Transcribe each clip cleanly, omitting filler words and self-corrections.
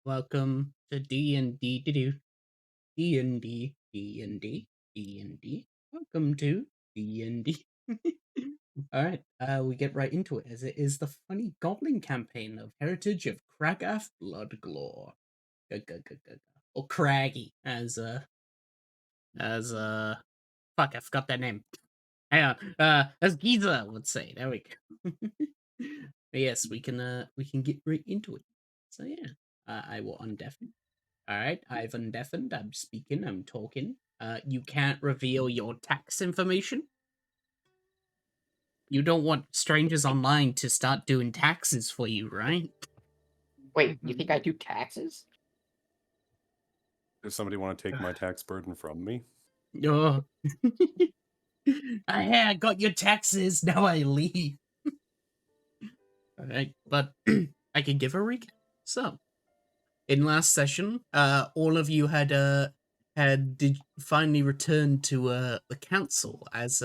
Welcome to D&D to do D&D D&D D&D. Welcome to D&D. All right, we get right into it as it is the funny goblin campaign of Heritage of Kragath Bloodclaw. Or Craggy as fuck, I forgot that name. Hang on, as Giza would say. There we go. But yes, we can get right into it. So yeah, I will undeafen. All right, I've undeafened. I'm speaking. I'm talking. You can't reveal your tax information. You don't want strangers online to start doing taxes for you, right? Wait, you think I do taxes? Does somebody want to take my tax burden from me? Oh. I got your taxes. Now I leave. All right, but I can give a recap. So, in last session, all of you had finally returned to the council as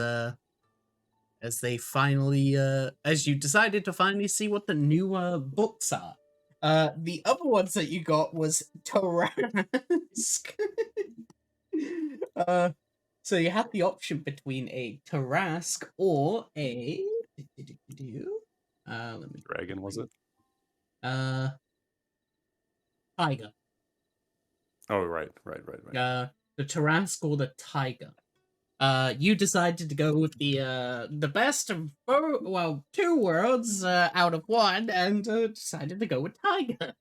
they finally as you decided to finally see what the new books are. The other ones that you got was Tarask. So you had the option between a Tarask or a let me Dragon, was it? Tiger. Oh, right. The Tarask or the Tiger. You decided to go with the best of two worlds out of one, and decided to go with Tiger.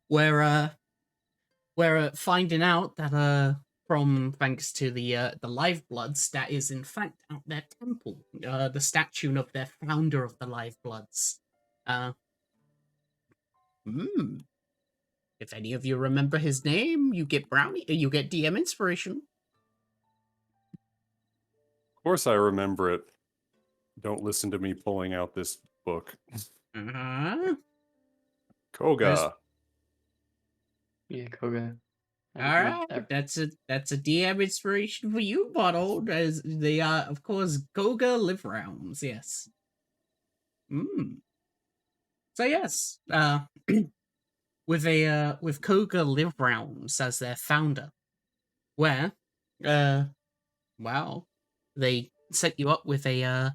where finding out that from thanks to the Livebloods, that is in fact at their temple, the statue of their founder of the Livebloods. If any of you remember his name, you get brownie. You get DM inspiration. Of course I remember it. Don't listen to me pulling out this book. Koga. Yeah, Koga. All right, that's a DM inspiration for you, bottled. As they are, of course, Goga live realms. Yes. So yes, with Koga live realms as their founder, where wow, they set you up with a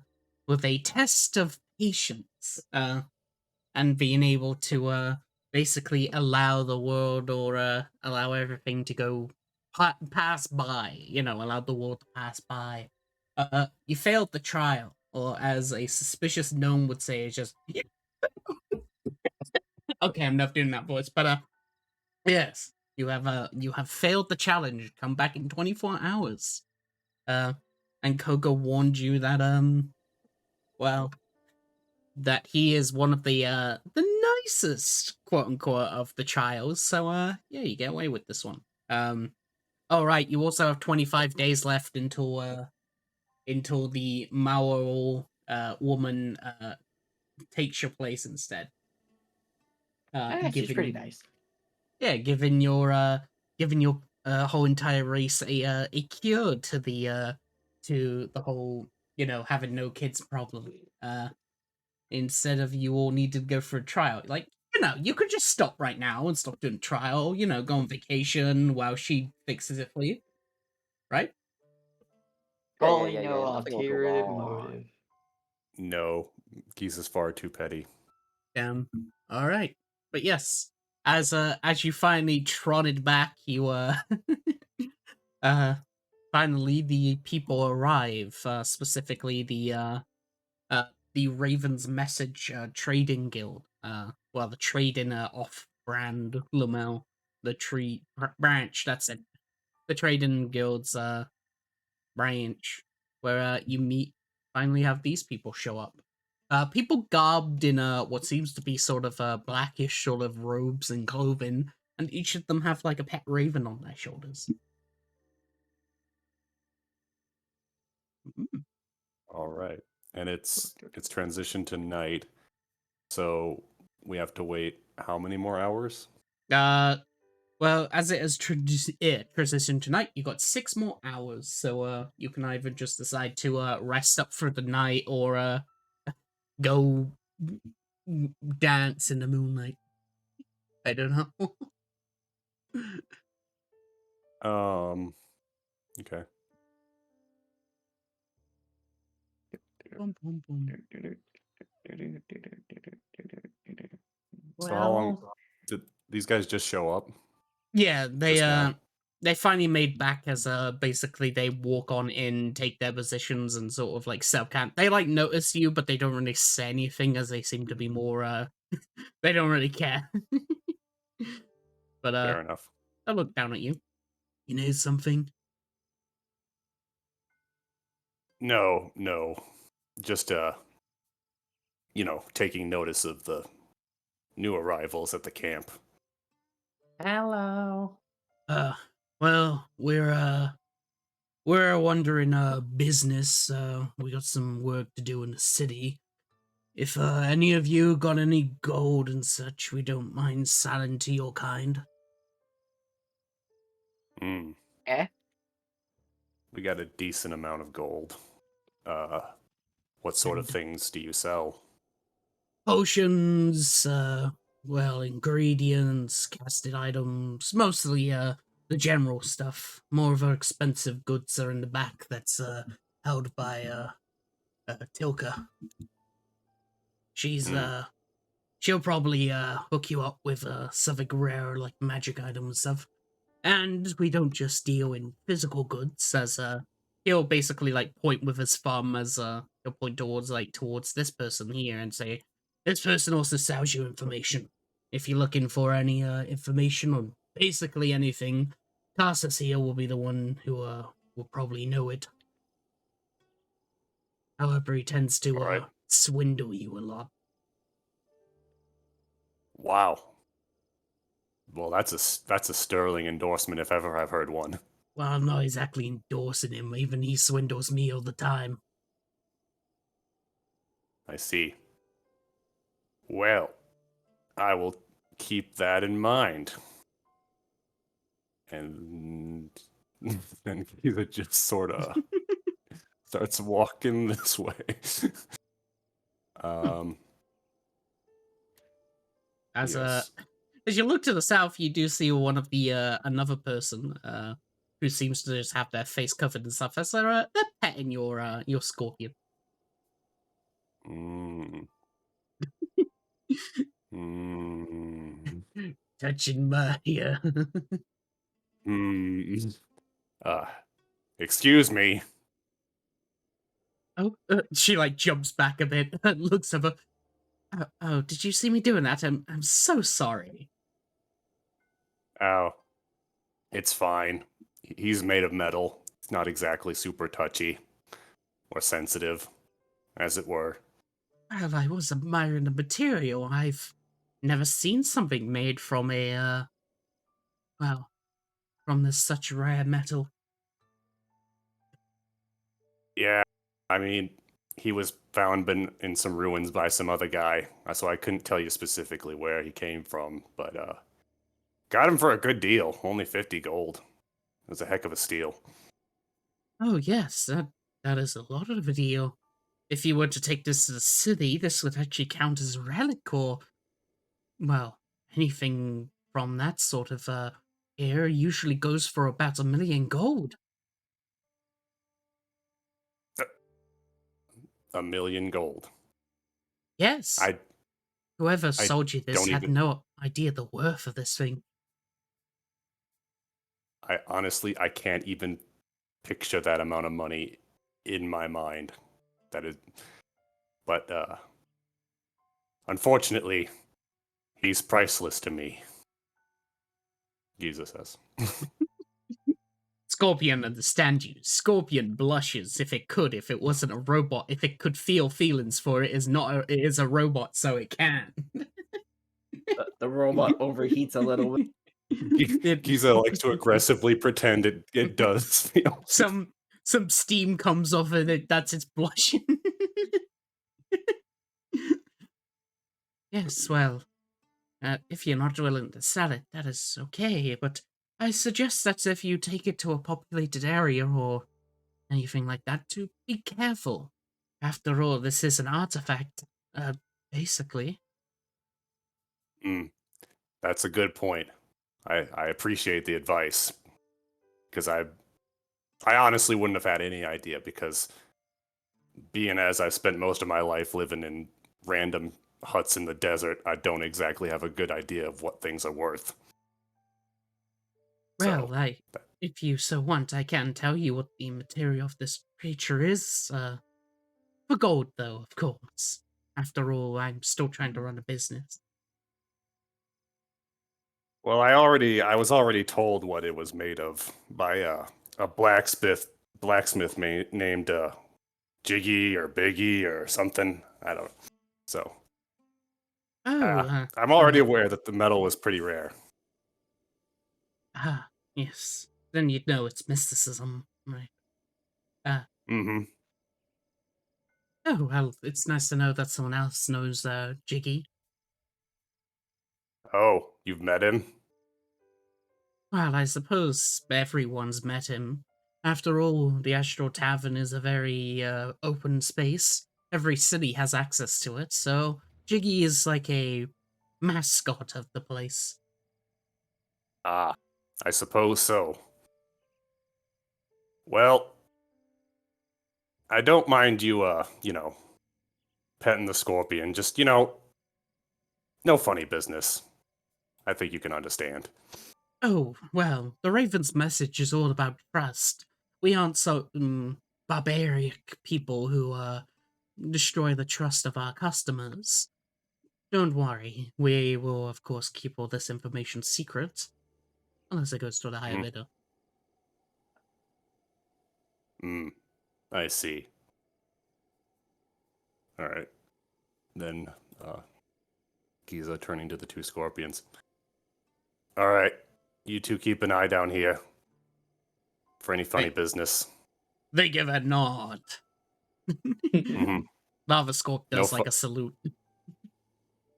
test of patience, and being able to basically allow the world or allow everything to go pass by, allow the world to pass by. You failed the trial, or as a suspicious gnome would say, it's just okay. I'm not doing that voice, but yes, you have failed the challenge. Come back in 24 hours. And Koga warned you that well, that he is one of the nicest, quote unquote, of the trials. So yeah, you get away with this one. All right, you also have 25 days left until the Maoral woman takes your place instead. She's pretty nice. Yeah, giving your whole entire race a cure to the whole having no kids problem. Instead of you all need to go for a trial. Like, you could just stop right now and stop doing trial, go on vacation while she fixes it for you. Right? No ulterior motive. No, Geese is far too petty. All right. But yes, as you finally trotted back, you finally the people arrive, specifically the Raven's Message Trading Guild. The trading off-brand Lumel, the tree branch. That's it. The Trading Guild's branch, where you finally have these people show up. People garbed in what seems to be sort of blackish sort of robes and clothing, and each of them have like a pet raven on their shoulders. All right, and it's transitioned to night, so we have to wait how many more hours? Well, as it has transitioned tonight, you got 6 more hours, so you can either just decide to rest up for the night or go dance in the moonlight. I don't know. Okay. Boom, boom, boom. So how long Well, did these guys just show up? Yeah, Just now? they finally made back as basically they walk on in, take their positions, and sort of like self camp. They like notice you, but they don't really say anything as they seem to be more they don't really care. But Fair enough. I look down at you. You know something? No. Just taking notice of the new arrivals at the camp. hello. Well, we're a wandering business. We got some work to do in the city. If any of you got any gold and such, we don't mind selling to your kind. Hmm. Eh? We got a decent amount of gold. What sort of And things do you sell? potions, well, ingredients, casted items, mostly the general stuff. More of our expensive goods are in the back. That's held by Tilka. She's Hmm. she'll probably hook you up with something rare like magic items and stuff. And we don't just deal in physical goods, as he'll basically like point with his thumb as he'll point towards this person here and say, this person also sells you information. If you're looking for any information on basically anything, Tarsus here will be the one who will probably know it. However, he tends to All right. swindle you a lot. Wow. Well, that's a sterling endorsement if ever I've heard one. Well, I'm not exactly endorsing him, even he swindles me all the time. I see. Well, I will keep that in mind. And then Kiva just sort of starts walking this way. um, As yes. as you look to the south, you do see one of the another person who seems to just have their face covered in stuff. As they're petting your scorpion. Mm. Mm. Touching my Mm. Uh, excuse me. Oh, she like jumps back a bit and looks over. Oh, did you see me doing that? I'm so sorry. Oh, it's fine. He's made of metal. It's not exactly super touchy or sensitive, as it were. Well, I was admiring the material. I've never seen something made from a well, from this such rare metal. Yeah, I mean, he was found in some ruins by some other guy, so I couldn't tell you specifically where he came from, but got him for a good deal, only 50 gold. It was a heck of a steal. Oh yes, that is a lot of a deal. If you were to take this to the city, this would actually count as a relic or, well, anything from that sort of era usually goes for about 1,000,000 gold. 1,000,000 gold. Yes. I Whoever I sold you this don't had even. no idea the worth of this thing. I honestly I can't even picture that amount of money in my mind. That is, but unfortunately, he's priceless to me. Jesus says. Scorpion understands you. Scorpion blushes if it could, if it wasn't a robot, if it could feel feelings for it is not it is a robot, so it can. The robot overheats a little bit. Giza likes to aggressively pretend it does feel. Some steam comes off of it, that's its blushing. Yes, well, if you're not willing to sell it, that is okay, but I suggest that if you take it to a populated area or anything like that, to be careful. After all, this is an artifact, basically. Mm. That's a good point. I appreciate the advice because I honestly wouldn't have had any idea because being as I've spent most of my life living in random huts in the desert, I don't exactly have a good idea of what things are worth. Well, So, if you so want, I can tell you what the material of this creature is. For gold, though, of course. After all, I'm still trying to run a business. well, I was already told what it was made of by a blacksmith named Jiggy or Biggie or something. I don't know. So, Oh, I'm already aware that the metal was pretty rare. Yes. Then you'd know it's mysticism, right? Mm-hmm. Oh, well, it's nice to know that someone else knows, Jiggy. Oh, you've met him? Well, I suppose everyone's met him. After all, the Astral Tavern is a very, open space. Every city has access to it, so Jiggy is like a mascot of the place. Ah, I suppose so. Well, I don't mind you, petting the scorpion. Just, no funny business. I think you can understand. Oh, well, the Raven's message is all about trust. We aren't so barbaric people who destroy the trust of our customers. Don't worry, we will of course keep all this information secret, unless it goes to the higher Mhm. bidder. I see. All right. Then, Giza turning to the two scorpions. All right. You two keep an eye down here for any funny Hey. business. They give a nod. Mm-hmm. Lava Scorp No does like a salute.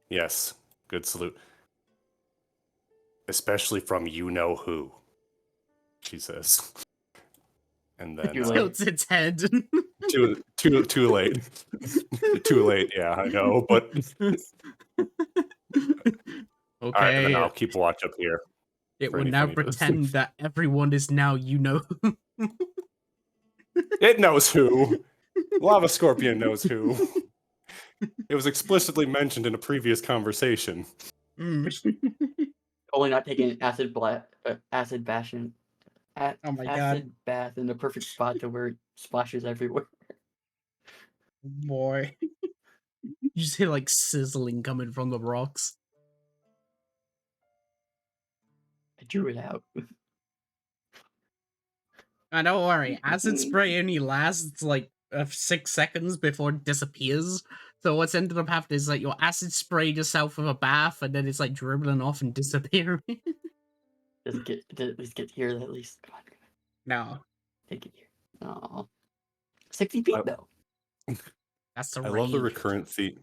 Yes. Good salute. Especially from you-know-who, she says. And then... Too late. Tilts its head. Too late. Too late, yeah, I know, but... Alright, then Okay, I'll keep watch up here. it for will any now funny business. pretend that everyone is now It knows who. Lava Scorpion knows who. It was explicitly mentioned in a previous conversation. Only not taking acid bath Oh my god, acid bath in the perfect spot to where it splashes everywhere. boy. You just hear like sizzling coming from the rocks. I drew it out. Don't worry, acid spray only lasts like 6 seconds before it disappears. So what's ended up happening is like your acid sprayed yourself with a bath and then it's like dribbling off and disappearing. Does it at least get here at least? Come on. No, Take it here. Oh. 60 feet though. that's the I love the range. recurrent theme.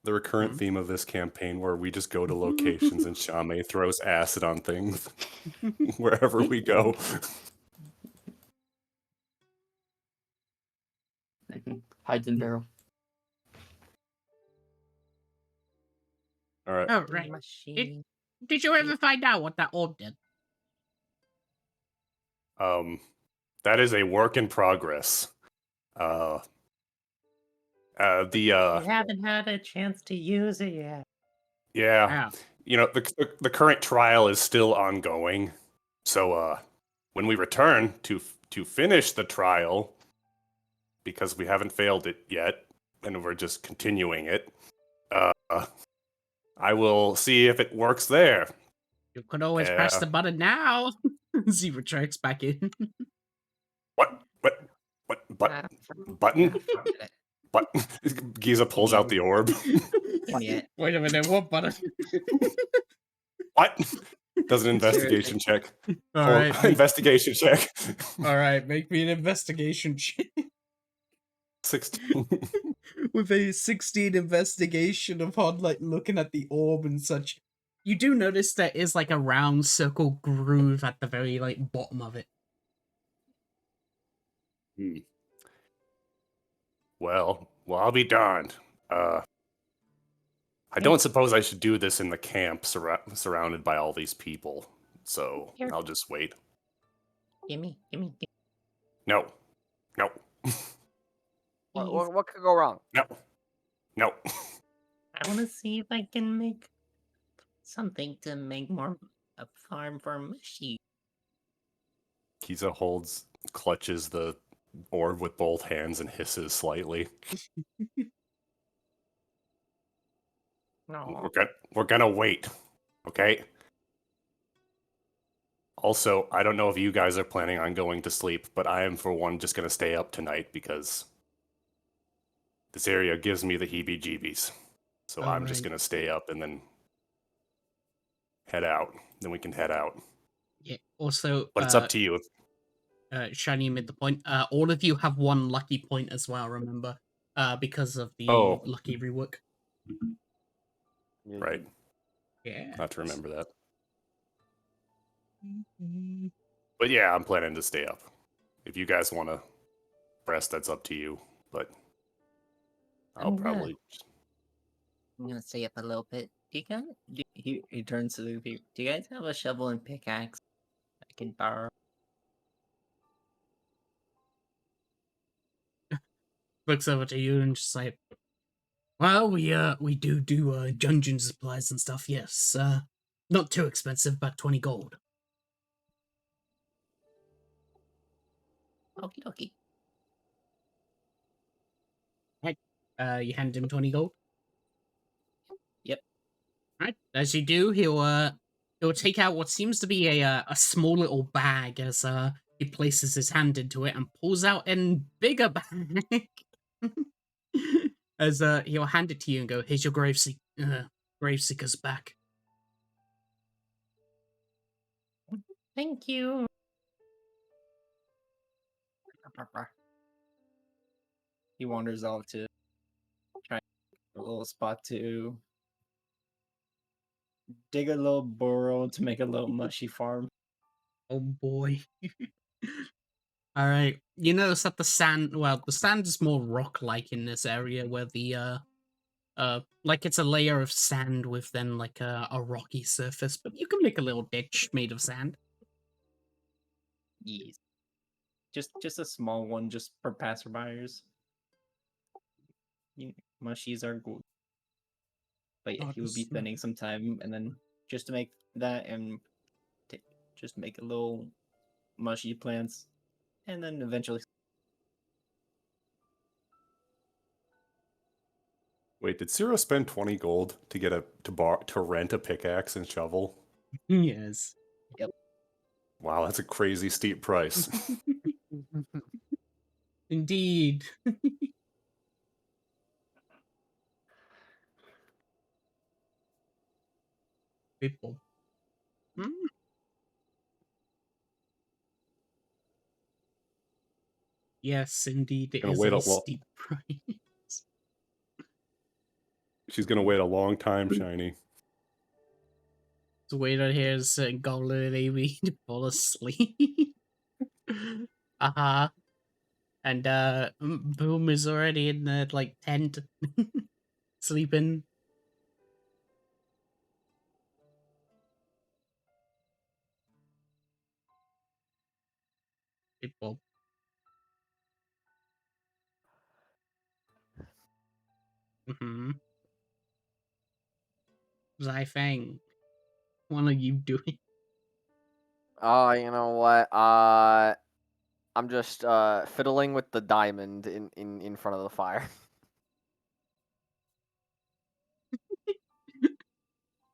The recurrent Mhm. theme of this campaign where we just go to locations and Shame throws acid on things wherever we go. Hides in barrel. All right. Oh, right. Did you ever find out what that orb did? That is a work in progress. We haven't had a chance to use it yet. Yeah, Yeah. the current trial is still ongoing. So when we return to finish the trial, because we haven't failed it yet, and we're just continuing it, I will see if it works there. You could always press the button now. Z retracts back in. What button? But Giza pulls out the orb. Yeah. Wait a minute, what button? What? Does an investigation check. Alright. Investigation check. Alright, make me an investigation check. 16. With a 16 investigation upon like looking at the orb and such. You do notice there is like a round circle groove at the very like bottom of it. Well, I'll be darned. I don't suppose I should do this in the camp surrounded by all these people. So Here. I'll just wait. Gimme. No. No. What could go wrong? No. No. I want to see if I can make something to make more a farm for mushy. Kiza clutches the orb with both hands and hisses slightly. No. We're gonna wait. Okay? Also, I don't know if you guys are planning on going to sleep, but I am, for one, just gonna stay up tonight because this area gives me the heebie-jeebies. So I'm just gonna stay up and then head out. Then we can head out. Yeah. Also, But it's up to you. Shiny made the point. All of you have one lucky point as well. Remember, because of the lucky rework. Right. Yeah. Not to remember that. But yeah, I'm planning to stay up. If you guys want to rest, that's up to you. But I'll probably. I'm gonna stay up a little bit. Do you guys? He turns to the people. Do you guys have a shovel and pickaxe I can borrow? Looks over to you and just like, well, we do dungeon supplies and stuff. Yes, not too expensive, but 20 gold. Okie dokie. Right. You hand him 20 gold. Yep. Right. As you do, he'll take out what seems to be a small little bag as he places his hand into it and pulls out a bigger bag. As he'll hand it to you and go, "Here's your graveseeker's back." Thank you. He wanders off to try a little spot to dig a little burrow to make a little mushy farm. Oh boy. All right. You notice that the sand is more rock-like in this area where the like it's a layer of sand with then like a rocky surface, but you can make a little ditch made of sand. Yes. Just a small one, just for passerbyers. Mushies are good. But yeah, he would be spending some time, and then just to make that and just make a little mushy plants, and then eventually. Wait, did Ciro spend 20 gold to get to rent a pickaxe and shovel? Yes. Yep. Wow, that's a crazy steep price. Indeed. People. Yes, indeed, it Gonna is wait a a steep price. She's gonna wait a long time, Shiny. To wait on here is Golden Amy to fall asleep. Uh-huh. And Boom is already in the like tent sleeping. People. Mm-hmm. Zaifang, what are you doing? Oh, you know what? I'm just fiddling with the diamond in front of the fire.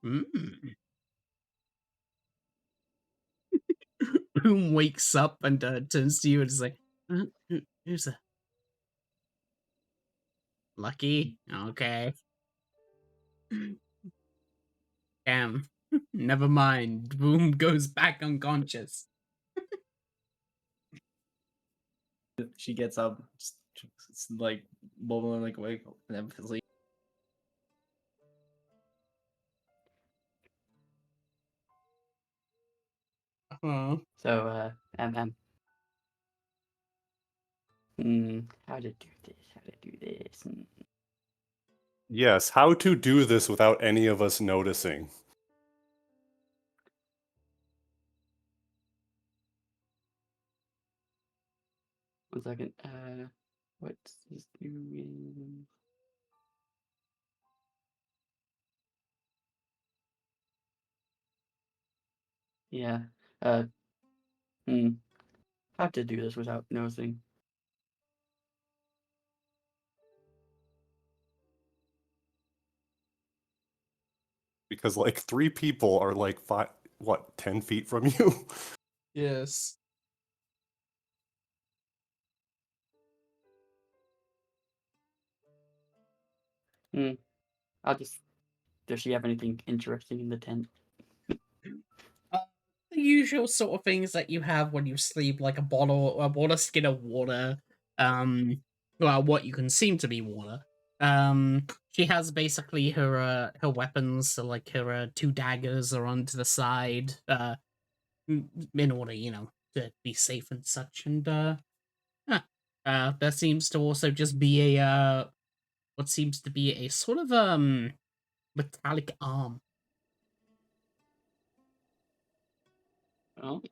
Mm. Boom wakes up and turns to you and is like, who's that? Lucky? Okay. Damn. Never mind. Boom goes back unconscious. She gets up, just like bubbling like awake, and then sleep. Oh. So, how to do this? Yes, how to do this without any of us noticing. One second. What's this doing? Yeah. Uh. How to do this without noticing? Because like 3 people are like 10 feet from you? Yes. I'll just. Does she have anything interesting in the tent? The usual sort of things that you have when you sleep, like a water skin of water, well, what you can seem to be water. She has basically her weapons, so like her 2 daggers are on to the side, in order, to be safe and such. And there seems to also just be a what seems to be a sort of metallic arm. Well,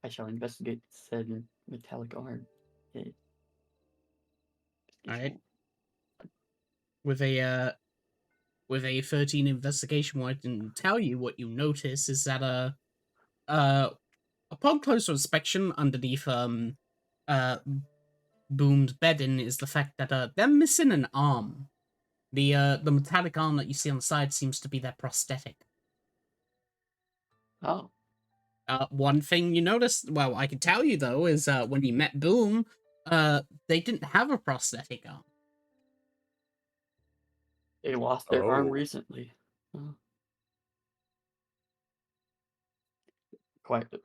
I shall investigate said metallic arm. Okay. Alright. With a 13 investigation, what I can tell you what you notice is that upon closer inspection underneath uh Boom's bedding is the fact that they're missing an arm. The metallic arm that you see on the side seems to be their prosthetic. Oh. One thing you notice, well, I can tell you though, is when you met Boom, they didn't have a prosthetic arm. They lost their arm Oh. recently. Oh. Quite to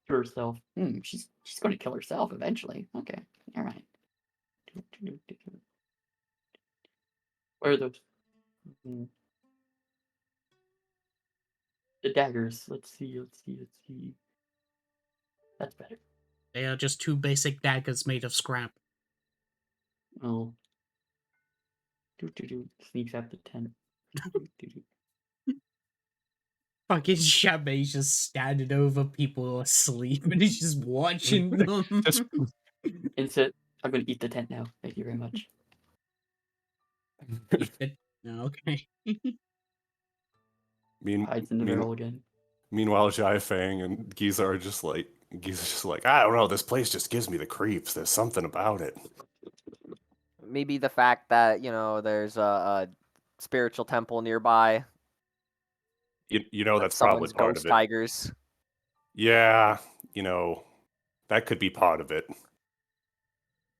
herself. She's going to kill herself eventually. Okay. All right. Where are those? The daggers. Let's see. That's better. They are just 2 basic daggers made of scrap. Oh. Sneaks out the tent. Fucking Shamay's just standing over people asleep and he's just watching them. Just Insert. I'm going to eat the tent now. Thank you very much. Okay. Hides in the barrel again. Meanwhile, Jai Fang and Giza are just like, I don't know, this place just gives me the creeps. There's something about it. Maybe the fact that, there's a spiritual temple nearby. You know, That that's probably summons part ghost of it. tigers. Yeah, that could be part of it.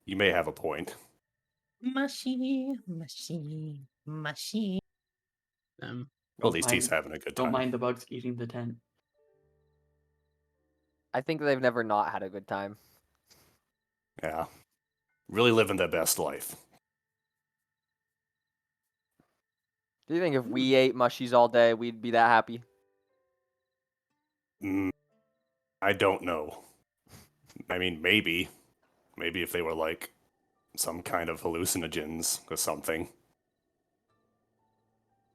You may have a point. Mushy. Well, at least he's having a good Don't time. mind the bugs eating the tent. I think they've never not had a good time. Yeah. Really living their best life. Do you think if we ate mushies all day, we'd be that happy? I don't know. I mean, maybe. Maybe if they were like some kind of hallucinogens or something.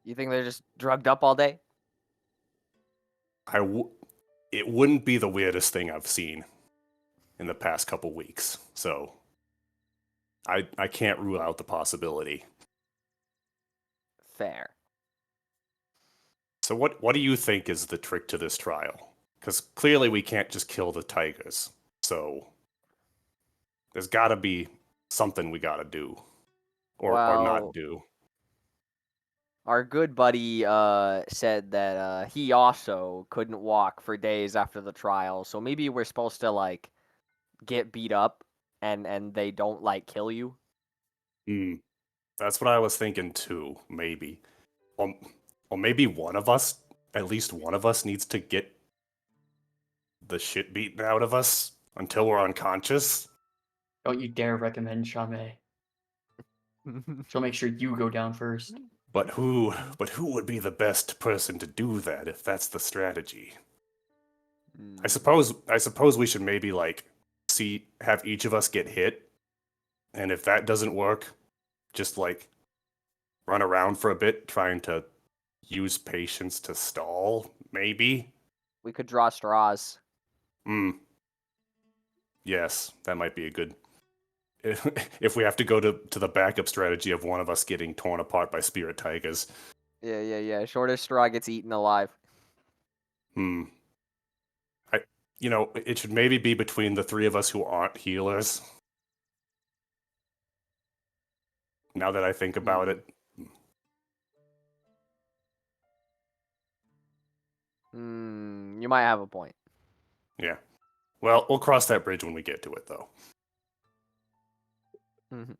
You think they're just drugged up all day? It wouldn't be the weirdest thing I've seen in the past couple weeks, so I can't rule out the possibility. Fair. So what do you think is the trick to this trial? Because clearly we can't just kill the tigers, so there's got to be something we got to do, or not do. Our good buddy said that he also couldn't walk for days after the trial, so maybe we're supposed to like get beat up and they don't like kill you. That's what I was thinking too. Maybe, or maybe one of us, at least one of us, needs to get the shit beaten out of us until we're unconscious. Don't you dare recommend Shame. She'll make sure you go down first. But who would be the best person to do that if that's the strategy? I suppose we should maybe like have each of us get hit, and if that doesn't work, just like run around for a bit, trying to use patience to stall, maybe? We could draw straws. Hmm. Yes, that might be a good... If we have to go to the backup strategy of one of us getting torn apart by spirit tigers. Yeah. Shortest straw gets eaten alive. Hmm. It should maybe be between the three of us who aren't healers. Now that I think about it. You might have a point. Yeah. Well, we'll cross that bridge when we get to it, though. Mhm.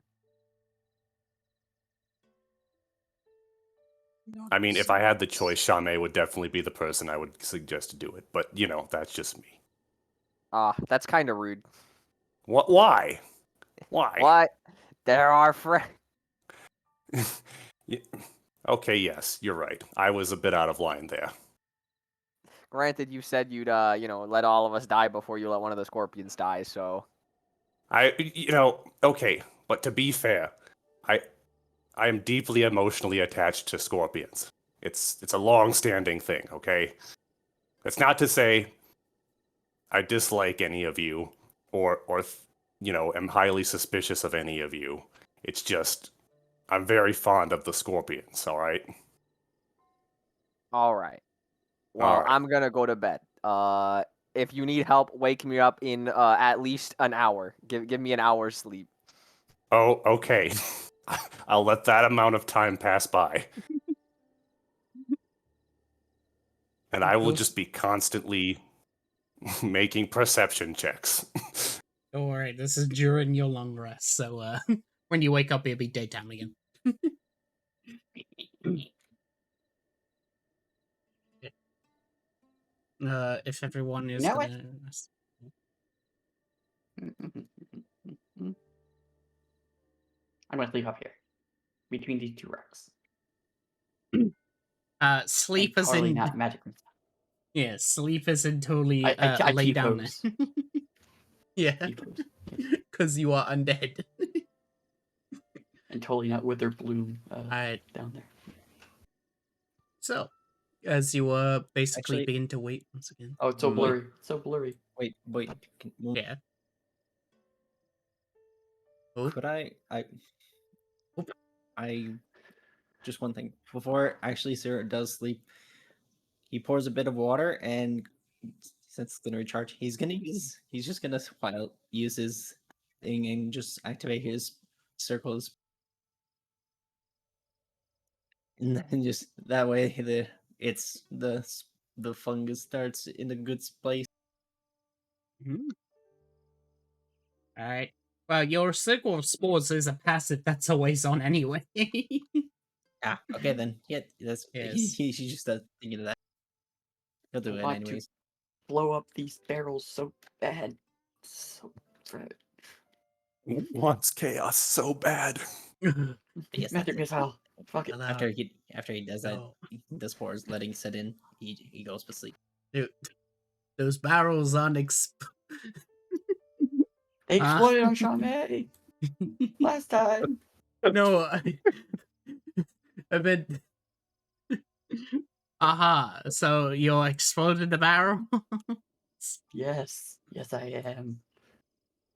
I mean, if I had the choice, Shame would definitely be the person I would suggest to do it. But, that's just me. That's kind of rude. What? Why? Why? What? They're our friend. Yeah. Okay, yes, you're right. I was a bit out of line there. Granted, you said you'd, let all of us die before you let one of the scorpions die, so... Okay, but to be fair, I am deeply emotionally attached to scorpions. It's a long-standing thing, okay? It's not to say I dislike any of you or am highly suspicious of any of you. It's just I'm very fond of the scorpions, all right? All right. Well, All right. I'm gonna go to bed. If you need help, wake me up in at least an hour. Give me an hour's sleep. Oh, okay. I'll let that amount of time pass by. And I will just be constantly making perception checks. Don't worry, this is during your long rest, so when you wake up, it'll be daytime again. If everyone is know gonna rest. I'm gonna sleep up here, between these two rocks. Sleep And is totally in not magic. yeah, sleep is in totally I lay down T-pose. there. Yeah, T-pose. because you are undead. And totally not Wither Bloom Alright, down there. so as you basically Actually- begin to wait once again. Oh, it's so Wait. blurry. So blurry. Wait. Yeah. Oh, Could I? Oop. I just one thing before actually Sarah does sleep. He pours a bit of water, and since it's gonna recharge, he's just gonna use his thing and just activate his circles, and then just that way the fungus starts in a good place. Alright. Well, your circle of spores is a passive that's always on anyway. Okay then. Yeah, that's Yes. he's just thinking of that. He'll do I it want to anyways. blow up these barrels so bad. So bad. Wants chaos so bad. Yes, Magic missile. Fuck it. Hello. After he does that, No. the spores letting set in, he goes to sleep. Dude, those barrels aren't They Huh? exploded on Shame last time. No, I meant. Aha! So you exploded the barrel? Yes. Yes, I am.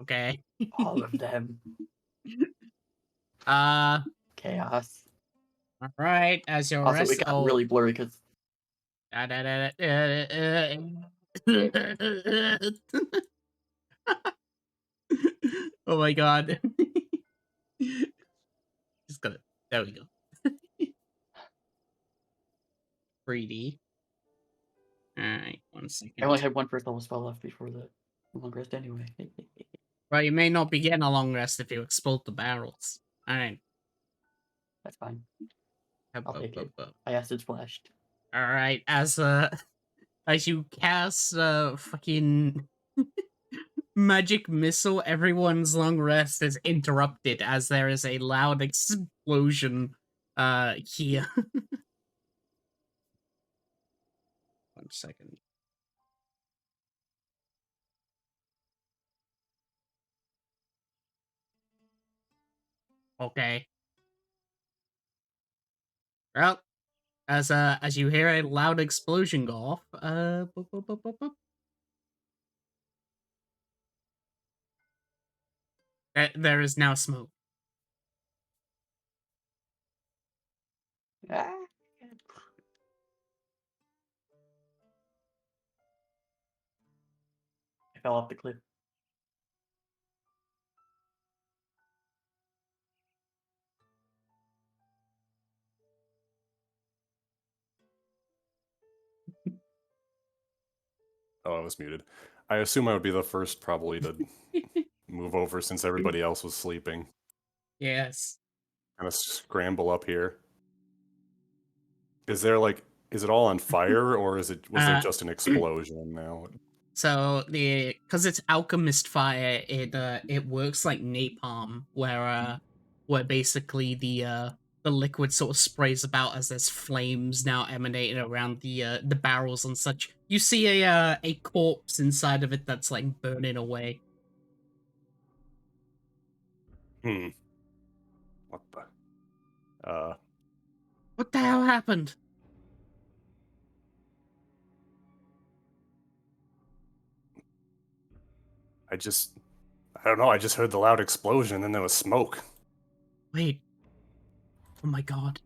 Okay. All of them. Uh, Chaos. alright, as your Also, rest. it got really blurry because Oh my god. Just gonna. There we go. 3D. Alright, 1 second. I only had one first level spell left before the long rest anyway. Well, you may not be getting a long rest if you explode the barrels. Alright. That's fine. I'll take it. Up. I acid splashed. Alright, as you cast fucking magic missile, everyone's long rest is interrupted as there is a loud explosion here. 1 second. Okay. Well, as you hear a loud explosion go off, there is now smoke. Ah. I fell off the cliff. Oh, I was muted. I assume I would be the first probably to move over since everybody else was sleeping. Yes. Kind of scramble up here. Is there like, is it all on fire or was there just an explosion now? So because it's alchemist fire, it works like napalm, where basically the liquid sort of sprays about as there's flames now emanating around the barrels and such. You see a corpse inside of it that's like burning away. What the? What the hell happened? I don't know, I just heard the loud explosion and then there was smoke. Wait. Oh my god.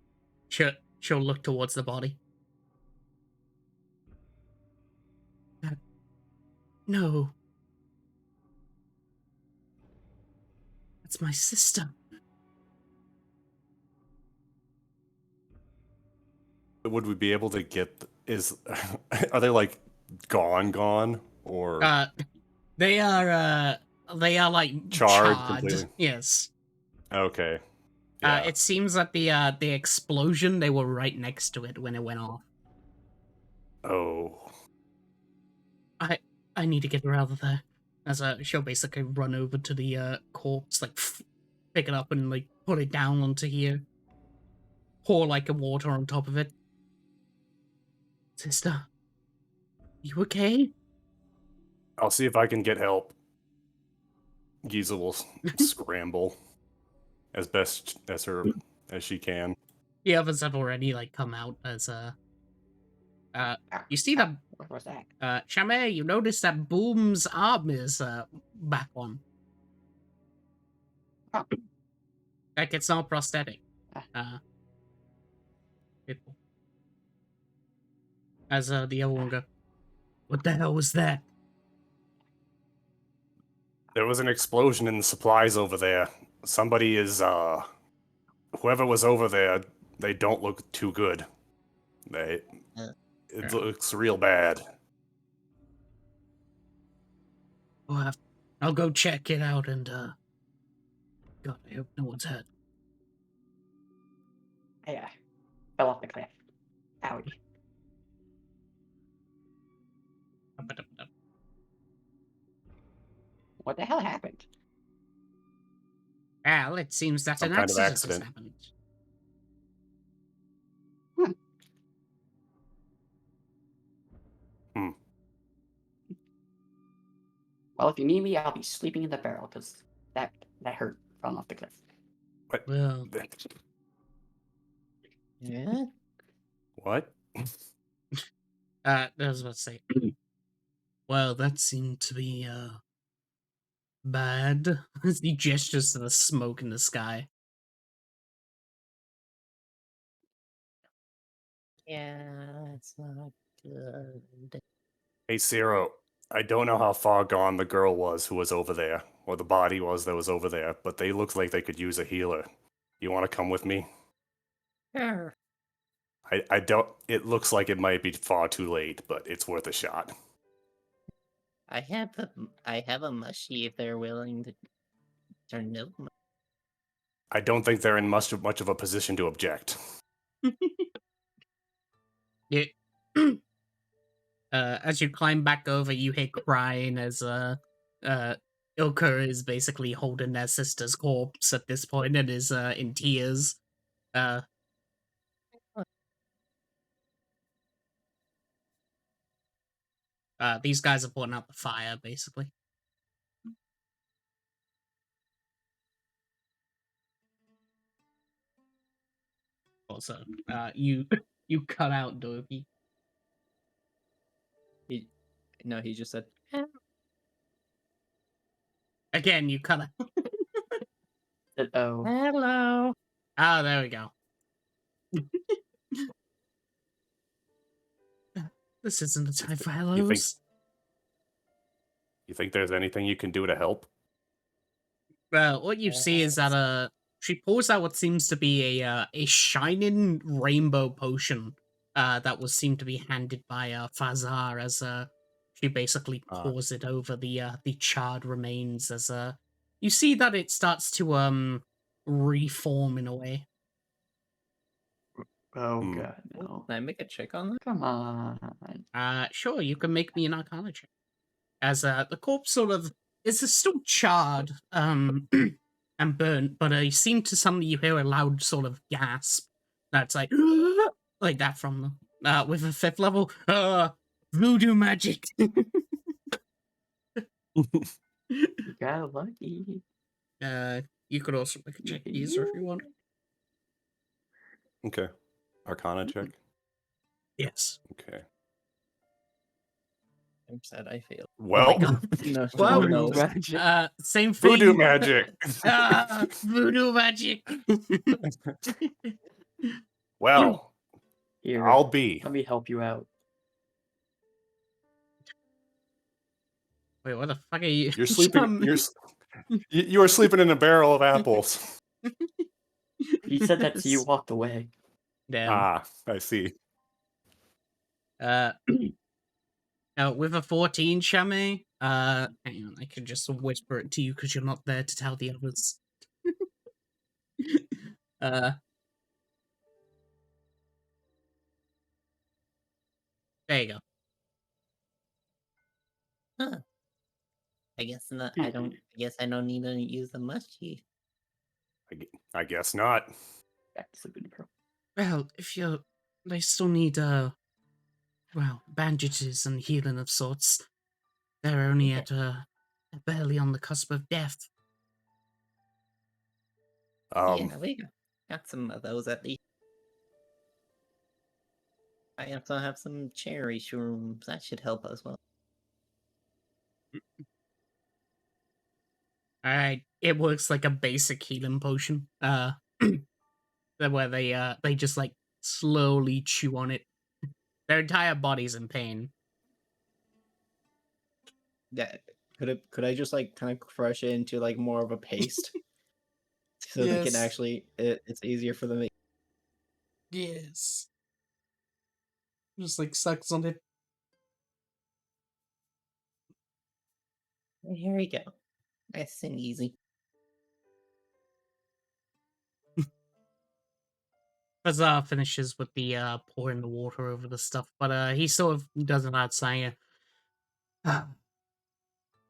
She'll look towards the body. No. That's my sister. Would we be able to get, are they like gone or They are like charred charred. completely? Yes. Okay. Yeah. It seems that the explosion, they were right next to it when it went off. Oh. I need to get her out of there. She'll basically run over to the corpse, like pick it up and like put it down onto here. Pour like a water on top of it. Sister, you okay? I'll see if I can get help. Giza will scramble as best as she can. The others have already like come out as you see that What was that? Chame, you notice that Boom's arm is back on. Oh. Like it's not prosthetic. People. As the other one go, what the hell was that? There was an explosion in the supplies over there. Somebody is whoever was over there, they don't look too good. It looks real bad. I'll go check it out and God, I hope no one's hurt. I fell off the cliff. Ouch. What the hell happened? Well, it seems that Some an kind of accident has accident. happened. Well, if you need me, I'll be sleeping in the barrel because that hurt falling off the cliff. What? Well, Yeah. What? I was about to say. Well, that seemed to be bad. As he gestures to the smoke in the sky. Yeah, it's not good. Hey, Zero. I don't know how far gone the girl was who was over there, or the body was that was over there, but they look like they could use a healer. You want to come with me? Sure. I don't. It looks like it might be far too late, but it's worth a shot. I have a mushy if they're willing to turn no. I don't think they're in much of a position to object. Yeah. As you climb back over, you hear crying as Ilka is basically holding their sister's corpse at this point and is in tears. These guys are putting out the fire, basically. Also, you you cut out Dorky. No, he just said, Again, you cut out. Oh, "Hello." Ah, there we go. This isn't a time for You think hellos. you think there's anything you can do to help? Well, what you see is that she pulls out what seems to be a shining rainbow potion that was seemed to be handed by Fazar as she basically pours it over the charred remains as you see that it starts to reform in a way. oh Hmm. god, no. Can I make a check on that? Come on. Sure, you can make me an Arcana check. As the corpse sort of is still charred and burnt, but you seem to suddenly you hear a loud sort of gasp that's like that from them. With a 5th level, voodoo magic. You got lucky. You could also make a check user if you want. Okay. Arcana check. Yes. Okay. I'm sad I failed. Well, No, Well, no. Magic. Same thing. voodoo magic. Voodoo magic. Well, Here, I'll be. let me help you out. Wait, what the fuck are you? You're sleeping. You are sleeping in a barrel of apples. He said that to you, walked away. Damn. Ah, I see. With a 14, Shame, hang on, I can just whisper it to you because you're not there to tell the others. There you go. Huh. I guess not. I don't need to use the mushy. I guess not. Back to sleeping, bro. Well, they still need, bandages and healing of sorts. They're only at, barely on the cusp of death. Yeah, we got some of those at least. I also have some cherry shrooms. That should help as well. Alright, it works like a basic healing potion. Where they just like slowly chew on it. Their entire body's in pain. Yeah, could I just like kind of crush it into like more of a paste, so they can Yes. actually it's easier for them. Yes. Just like sucks on it. Here we go. Nice and easy. Fazar finishes with the pouring the water over the stuff, but he sort of does it outside.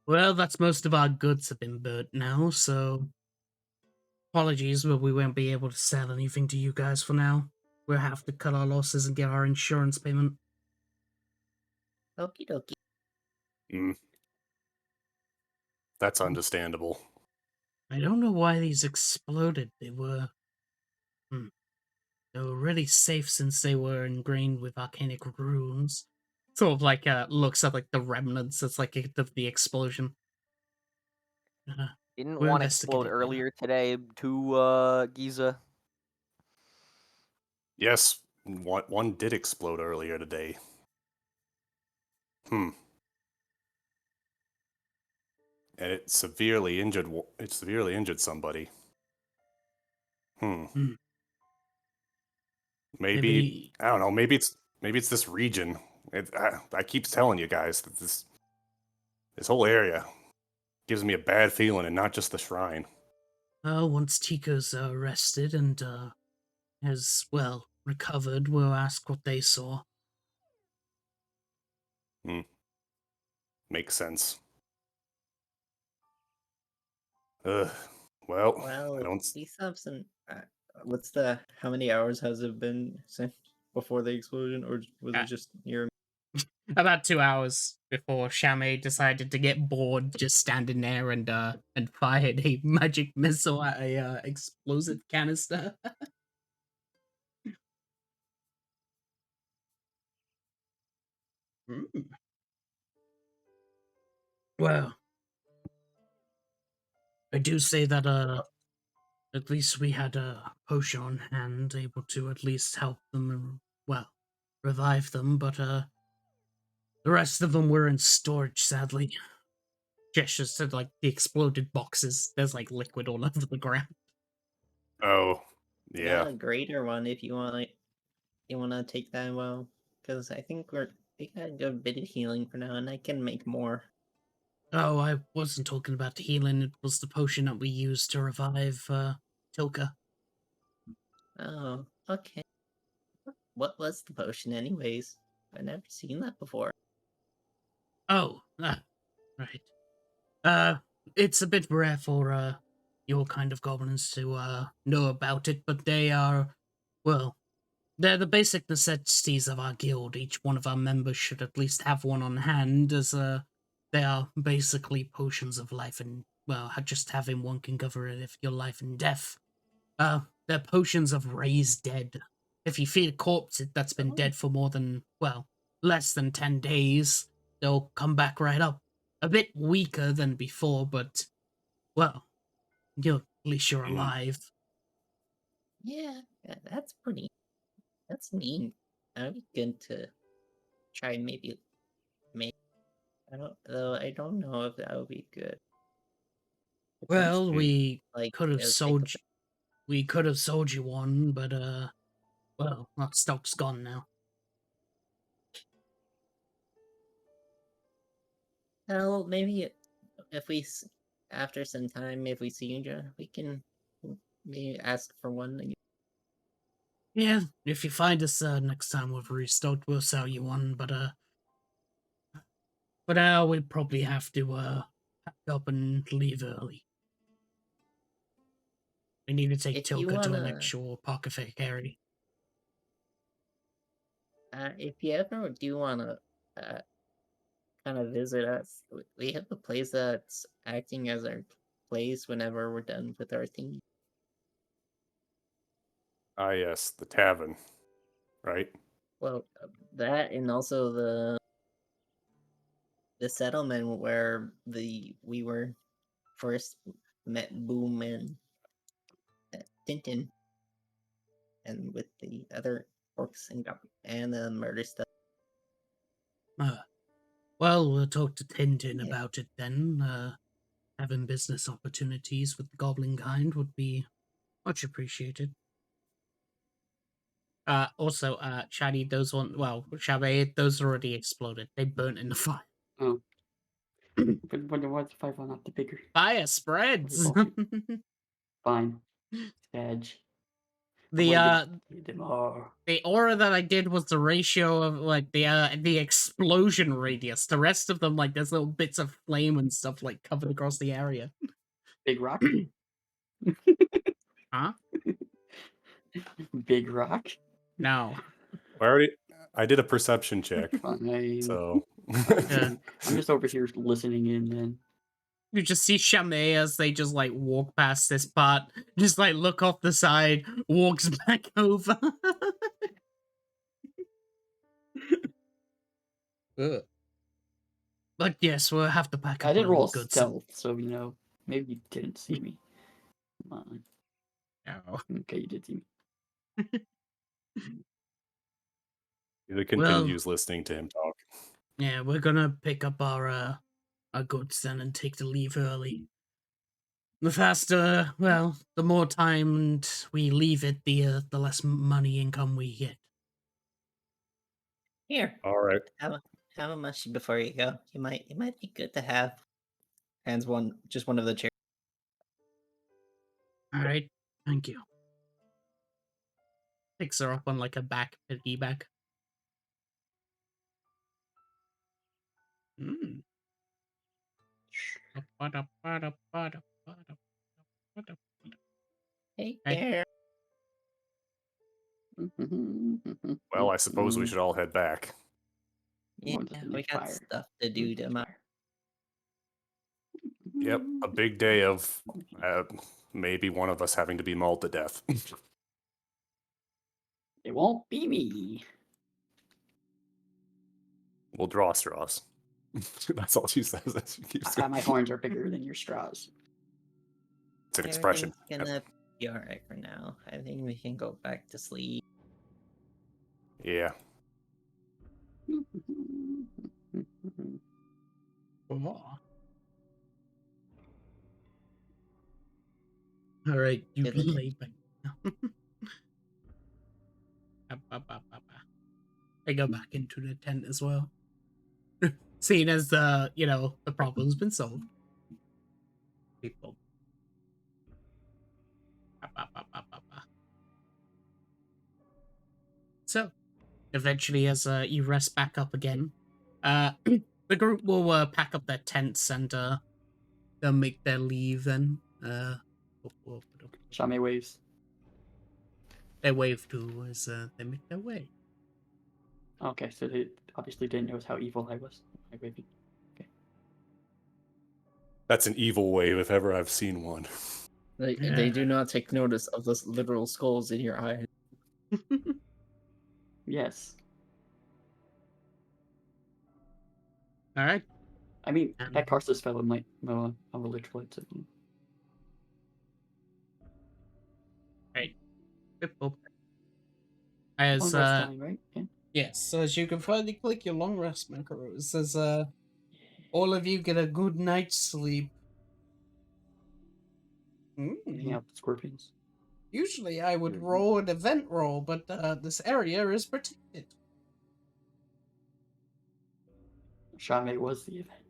Well, that's most of our goods have been burnt now, so apologies, but we won't be able to sell anything to you guys for now. We'll have to cut our losses and get our insurance payment. Okie dokie. That's understandable. I don't know why these exploded. They were really safe since they were ingrained with arcanic runes. Sort of like looks at like the remnants. It's like of the explosion. Didn't We're one explode investigating that. earlier today too, Giza? Yes, one did explode earlier today. And it severely injured. It severely injured somebody. Maybe I don't know. Maybe it's this region. I keep telling you guys that this whole area gives me a bad feeling, and not just the shrine. Once Tico's arrested and has recovered, we'll ask what they saw. Makes sense. Well, I don't. We have some. How many hours has it been since before the explosion, or was it just near? About 2 hours before Shame decided to get bored just standing there and fired a magic missile at a explosive canister. Mm. Well, I do say that at least we had a potion on hand, able to at least help them and, well, revive them, but the rest of them were in storage, sadly. Gestures to like the exploded boxes. There's like liquid all over the ground. Oh, I yeah. got a greater one if you want. You want to take that? Well, because I think we got a good bit of healing for now, and I can make more. Oh, I wasn't talking about the healing. It was the potion that we used to revive Tilka. Oh, okay. What was the potion, anyways? I've never seen that before. Oh, right. It's a bit rare for your kind of goblins to know about it, but they are, well, they're the basic necessities of our guild. Each one of our members should at least have one on hand, as they are basically potions of life and, well, just having one can cover it if your life and death. They're potions of raised dead. If you feed a corpse that's been dead for more than, well, less than 10 days, they'll come back right up. A bit weaker than before, but, well, at least you're Mm. alive. Yeah, that's pretty. That's neat. That'd be good to try and maybe make. I don't know if that would be good. Well, Potentially, we like could have take sold a- we could have sold you one, but well, that stock's gone now. Well, maybe if after some time, if we see you, we can maybe ask for one. Yeah, if you find us next time we've restocked, we'll sell you one, but for now we probably have to pack up and leave early. We need to take If you Tilka to an wanna, actual apothecary. if you ever do wanna, uh, kind of visit us, we have a place that's acting as our place whenever we're done with our thing. Ah, yes, the tavern, right? Well, that and also the settlement where we were first met Boom and Tintin, and with the other orcs and the murder stuff. Well, we'll talk to Tintin Yeah. about it then. Having business opportunities with the goblin kind would be much appreciated. Also, Shadi, those already exploded. They burnt in the fire. Oh. But what's 5 on up the bigger? Fire spreads! Fine. Edge. the Them all. the aura that I did was the ratio of like the explosion radius. The rest of them, like, there's little bits of flame and stuff like covered across the area. Big rock? Huh? Big rock? No. I did a perception check, Fine. so Yeah. I'm just over here listening in then. You just see Chamay as they just like walk past this part, just like look off the side, walks back over. Ugh. But yes, we'll have to pack up I did our roll goods. stealth, so maybe you didn't see me. Come on. No. Okay, you did see me. it continues listening to him talk. Yeah, we're gonna pick up our goods then and take the leave early. The faster, well, the more time we leave it, the less money income we get. Here, All right. have a mushy before you go. It might be good to have. Hands one of the chairs. All right, thank you. Picks her up on like a piggyback. Mm. Take Hey. care. Well, I suppose we should all head back. Yeah, Going to the we next got fire. stuff to do tomorrow. Yep, a big day of maybe one of us having to be mauled to death. It won't be me. We'll draw straws. That's all she says. She keeps My horns are bigger than your straws. It's an expression. Everything's gonna be alright for now. I think we can go back to sleep. Yeah. Oh. All right, you Good looking. lay back. I go back into the tent as well. Seeing as the problem's been solved. People. So, eventually, as you rest back up again, the group will pack up their tents and they'll make their leave. Then, Shame waves. they wave to as they make their way. Okay, so they obviously didn't notice how evil I was. I waved. Okay. That's an evil wave if ever I've seen one. They do not take notice of those literal skulls in your eyes. Yes. All right. I mean, that Karsus fellow might know I'm a literal. Right. As Long rest time, right? Yeah. yes, so as you can finally click your long rest macro, it says all of you get a good night's sleep. Hang out with scorpions. Usually I would roll an event roll, but this area is protected. Shame was the event.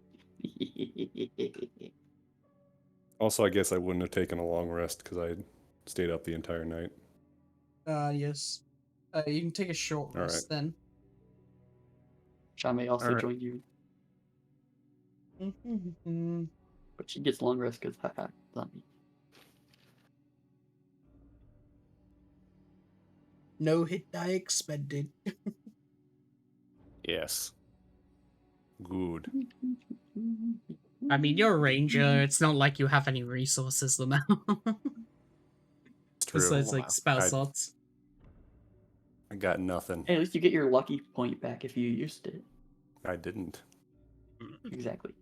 Also, I guess I wouldn't have taken a long rest because I stayed up the entire night. Yes. You can take a short rest then. Shame also Alright. joined you. But she gets long rest because haha, zombie. No hit die expended. Yes. Good. I mean, you're a ranger. It's not like you have any resources them out. It's true. Besides, like, spell I- slots. I got nothing. At least you get your lucky point back if you used it. I didn't. Exactly.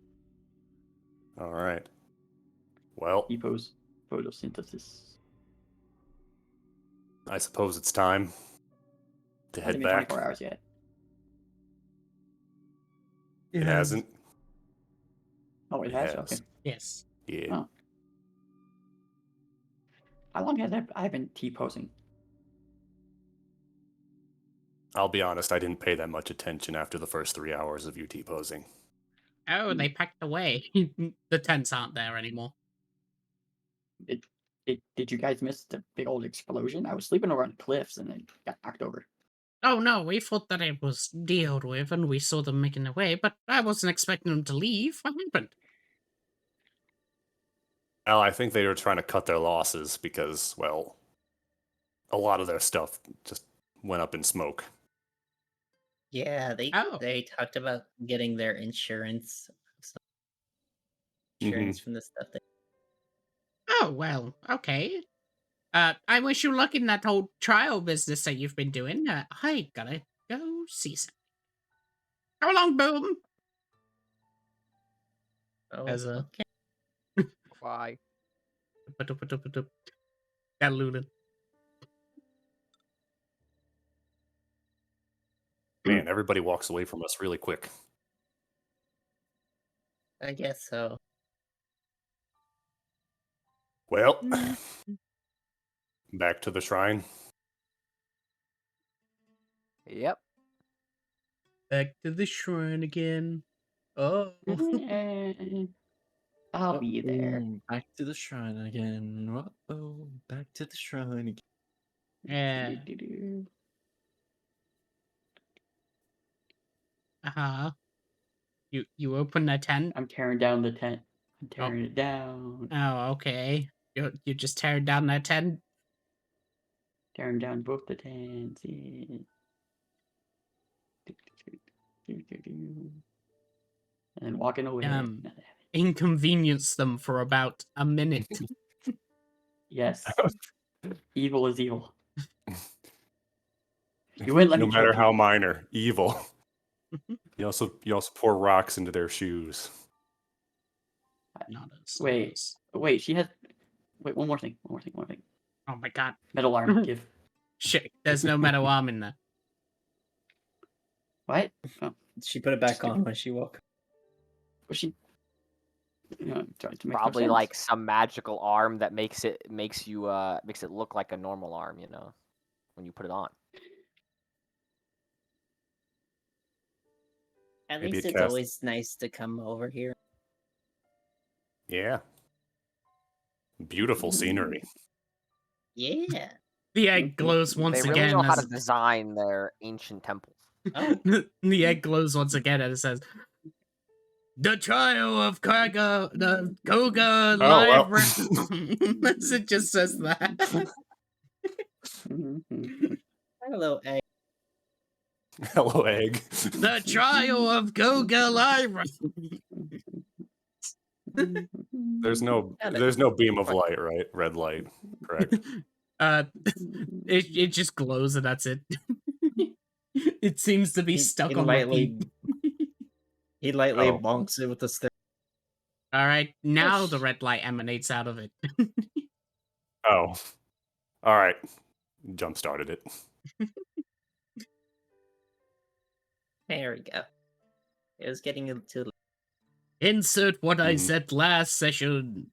All right. Well, Epo's photosynthesis. I suppose it's time to head Hasn't been back. 24 hours yet. It hasn't. Oh, it has? Okay. Yes. Yeah. Oh. How long has I been T-posing? I'll be honest, I didn't pay that much attention after the first 3 hours of UT posing. Oh, they packed away. The tents aren't there anymore. Did you guys miss the big old explosion? I was sleeping over on the cliffs and it got knocked over. Oh no, we thought that it was dealt with and we saw them making their way, but I wasn't expecting them to leave. What happened? Well, I think they were trying to cut their losses because, well, a lot of their stuff just went up in smoke. Yeah, Oh. they talked about getting their insurance. Mhm. Insurance from the stuff that. Oh, well, okay. I wish you luck in that whole trial business that you've been doing. I gotta go see something. Come along, Boom! Oh, As a- okay. Bye. Got looted. Man, everybody walks away from us really quick. I guess so. Well, back to the shrine. Yep. Back to the shrine again. Oh. I'll be there. Back to the shrine again. Uh-oh, back to the shrine again. Yeah. Uh-huh. You open the tent? I'm tearing down the tent. I'm tearing it down. Oh, okay. You just tearing down that tent? Tearing down both the tents. Yeah. And then walking away. Inconvenience them for about a minute. Yes. Evil is evil. You wouldn't let No me matter kill how you. minor, evil. You also pour rocks into their shoes. Not us. Wait, she has. Wait, one more thing. Oh my god. Metal arm, give. Shit, there's no metal arm in there. What? Oh, She put it back on when she woke. was she? Trying to make more Probably sense. like some magical arm that makes it look like a normal arm, when you put it on. At Maybe least it it's casts- always nice to come over here. Yeah. Beautiful scenery. Yeah. The egg glows once They really again know how as to design their ancient temples. Oh, the egg glows once again and it says, "The trial of Kragath, the Koga Oh, well. live." It just says that. hello, egg. Hello, egg. The trial of Koga live. There's no beam of light, right? Red light, correct? It just glows and that's it. It seems to be stuck on repeat. He lightly Oh. bonks it with the stick. All right, now the red light emanates out of it. Oh, all right. Jump started it. There we go. It was getting too late. Insert what I Mhm. said last session.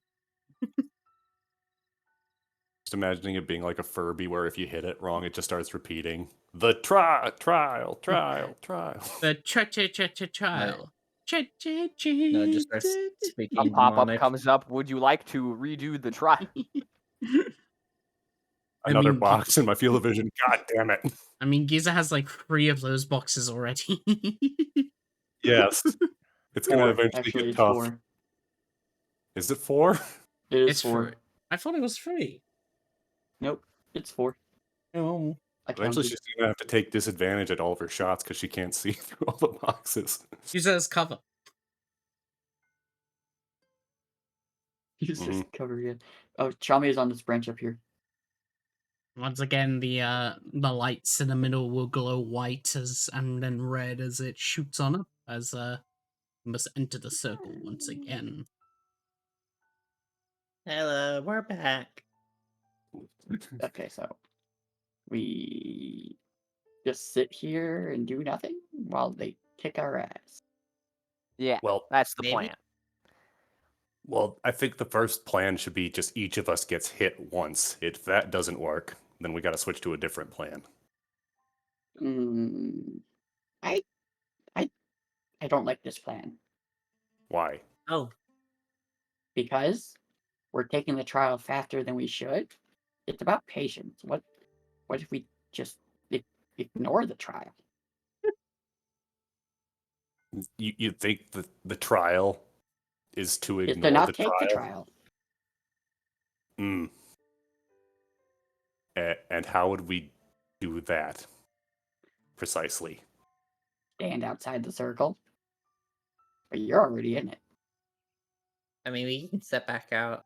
Just imagining it being like a Furby, where if you hit it wrong, it just starts repeating the trial. The trial. No, it just starts A speaking pop-up demonic. comes up. Would you like to redo the trial? Another mean, box in my field of vision. God damn it. I mean, Giza has like 3 of those boxes already. Yes. It's going to Four. eventually Actually, get it's tough. 4. Is it 4? It is It's 4. free. I thought it was free. Nope, it's 4. Oh. I Eventually, counted. she's going to have to take disadvantage at all of her shots because she can't see through all the boxes. Giza's cover. He's just covering it. Oh, Chami is on this branch up here. Once again, the lights in the middle will glow white and then red as it shoots on up as you must enter the circle once again. Hello, we're back. Okay, so we just sit here and do nothing while they kick our ass. Yeah, Well, that's the Maybe. plan. Well, I think the first plan should be just each of us gets hit once. If that doesn't work, then we got to switch to a different plan. I don't like this plan Why? Oh, because we're taking the trial faster than we should. It's about patience. What if we just ignore the trial? You think the trial is to Is ignore to not the take trial? the trial. Mm. And how would we do that precisely? Stand outside the circle. But you're already in it. I mean, we can step back out.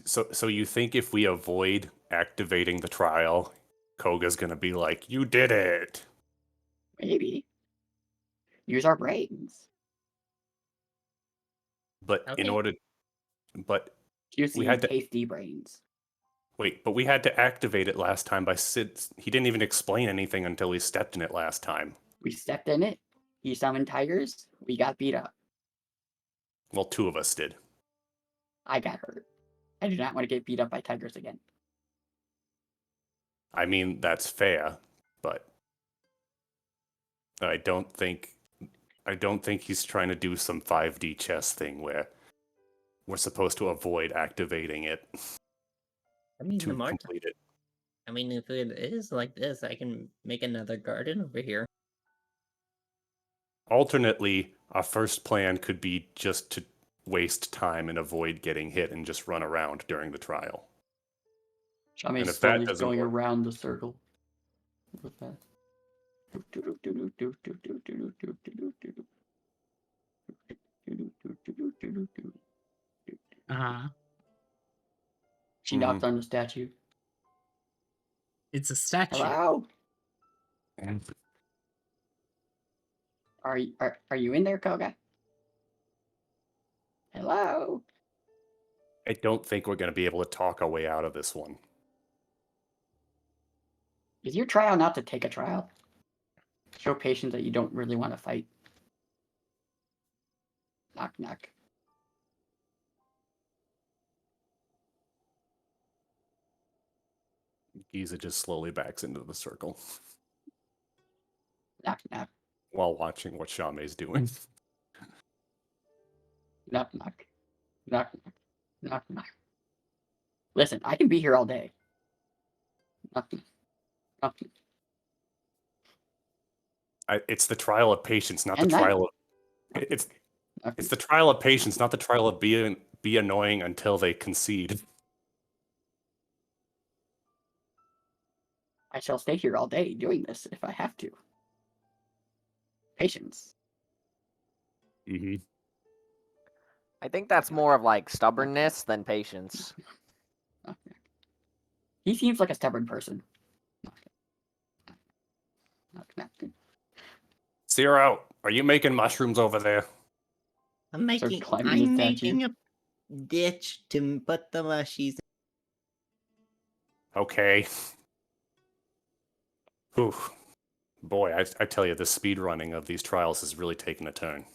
So you think if we avoid activating the trial, Koga's gonna be like, "You did it." Maybe. Use our brains. But in Okay. order, but Juicy, had to- tasty brains. wait, but we had to activate it last time by Sid. He didn't even explain anything until we stepped in it last time. We stepped in it. He summoned tigers. We got beat up. Well, 2 of us did. I got hurt. I do not want to get beat up by tigers again. I mean, that's fair, but I don't think he's trying to do some 5D chess thing where we're supposed to avoid activating it I mean, to the more complete it. I mean, if it is like this, I can make another garden over here. Alternately, our first plan could be just to waste time and avoid getting hit and just run around during the trial. Chami And is if that slowly doesn't going work- around the circle. With that. She knocked on the statue. It's a statue. Hello? Are you in there, Koga? Hello? I don't think we're going to be able to talk our way out of this one. Is your trial not to take a trial? Show patience that you don't really want to fight. Knock, knock. Giza just slowly backs into the circle Knock, knock. while watching what Shame's doing. Knock, knock. Knock, knock. Knock, knock. Listen, I can be here all day. Knock, knock. Knock, It's the trial of patience, not the And that- trial of... knock, It's knock. it's the trial of patience, not the trial of be annoying until they concede. I shall stay here all day doing this if I have to. Patience. Mm-hmm. I think that's more of like stubbornness than patience. Knock, knock. He seems like a stubborn person. Knock, knock, knock. Zero, are you making mushrooms over there? I'm climbing the statue. a ditch to put the mushies. Okay. Whew. Boy, I tell you, the speed running of these trials has really taken a turn.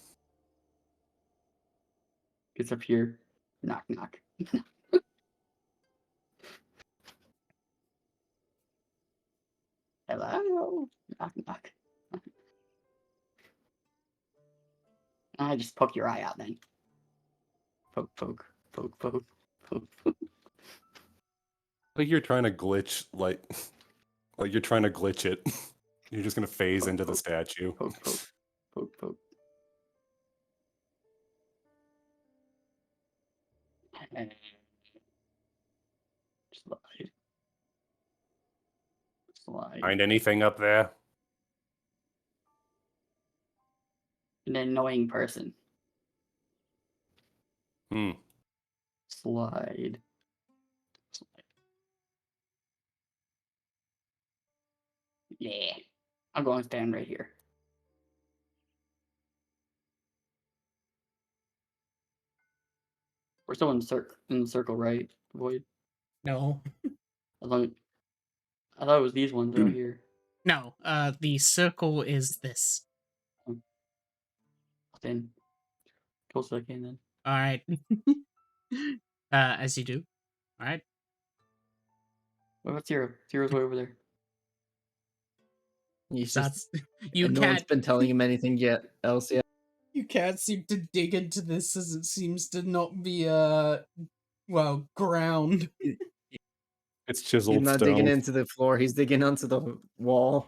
Gets up here. Knock, knock. Hello? Knock, knock. I just poke your eye out then. Poke, poke, poke, poke, poke, poke. Like you're trying to glitch, like you're trying to glitch it. You're just gonna phase into the statue. Poke, poke, poke, poke. And slide. Slide. Find anything up there? An annoying person. Hmm. Slide. Slide. Yeah. I'm going to stand right here. We're still in the circle, right? Void. No, I thought it was these ones right here. no. The circle is this. Then close as I can then. All right. As you do. All right. What about Zero? Zero's way over there. He's That's just, you and no one's can't. been telling him anything yet else yet. You can't seem to dig into this as it seems to not be well, ground. It's He's chiseled not stone. digging into the floor. He's digging onto the wall.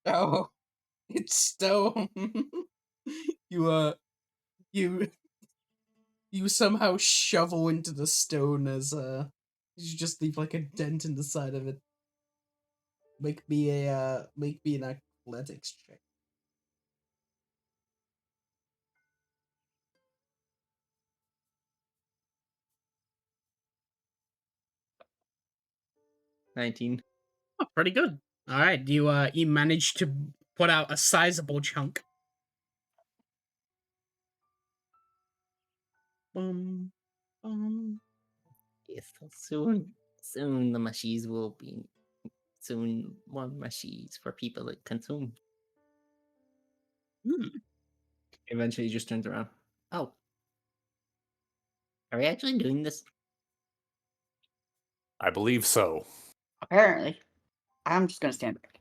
Oh, it's stone. you you somehow shovel into the stone as you just leave like a dent in the side of it. Make me an athletics check. $19. Oh, pretty good. All right, you managed to put out a sizable chunk. Boom, boom. Yes, soon the mushies will be more mushies for people to consume. Eventually, he just turns around. Oh, are we actually doing this? I believe so. Apparently. I'm just gonna stand back.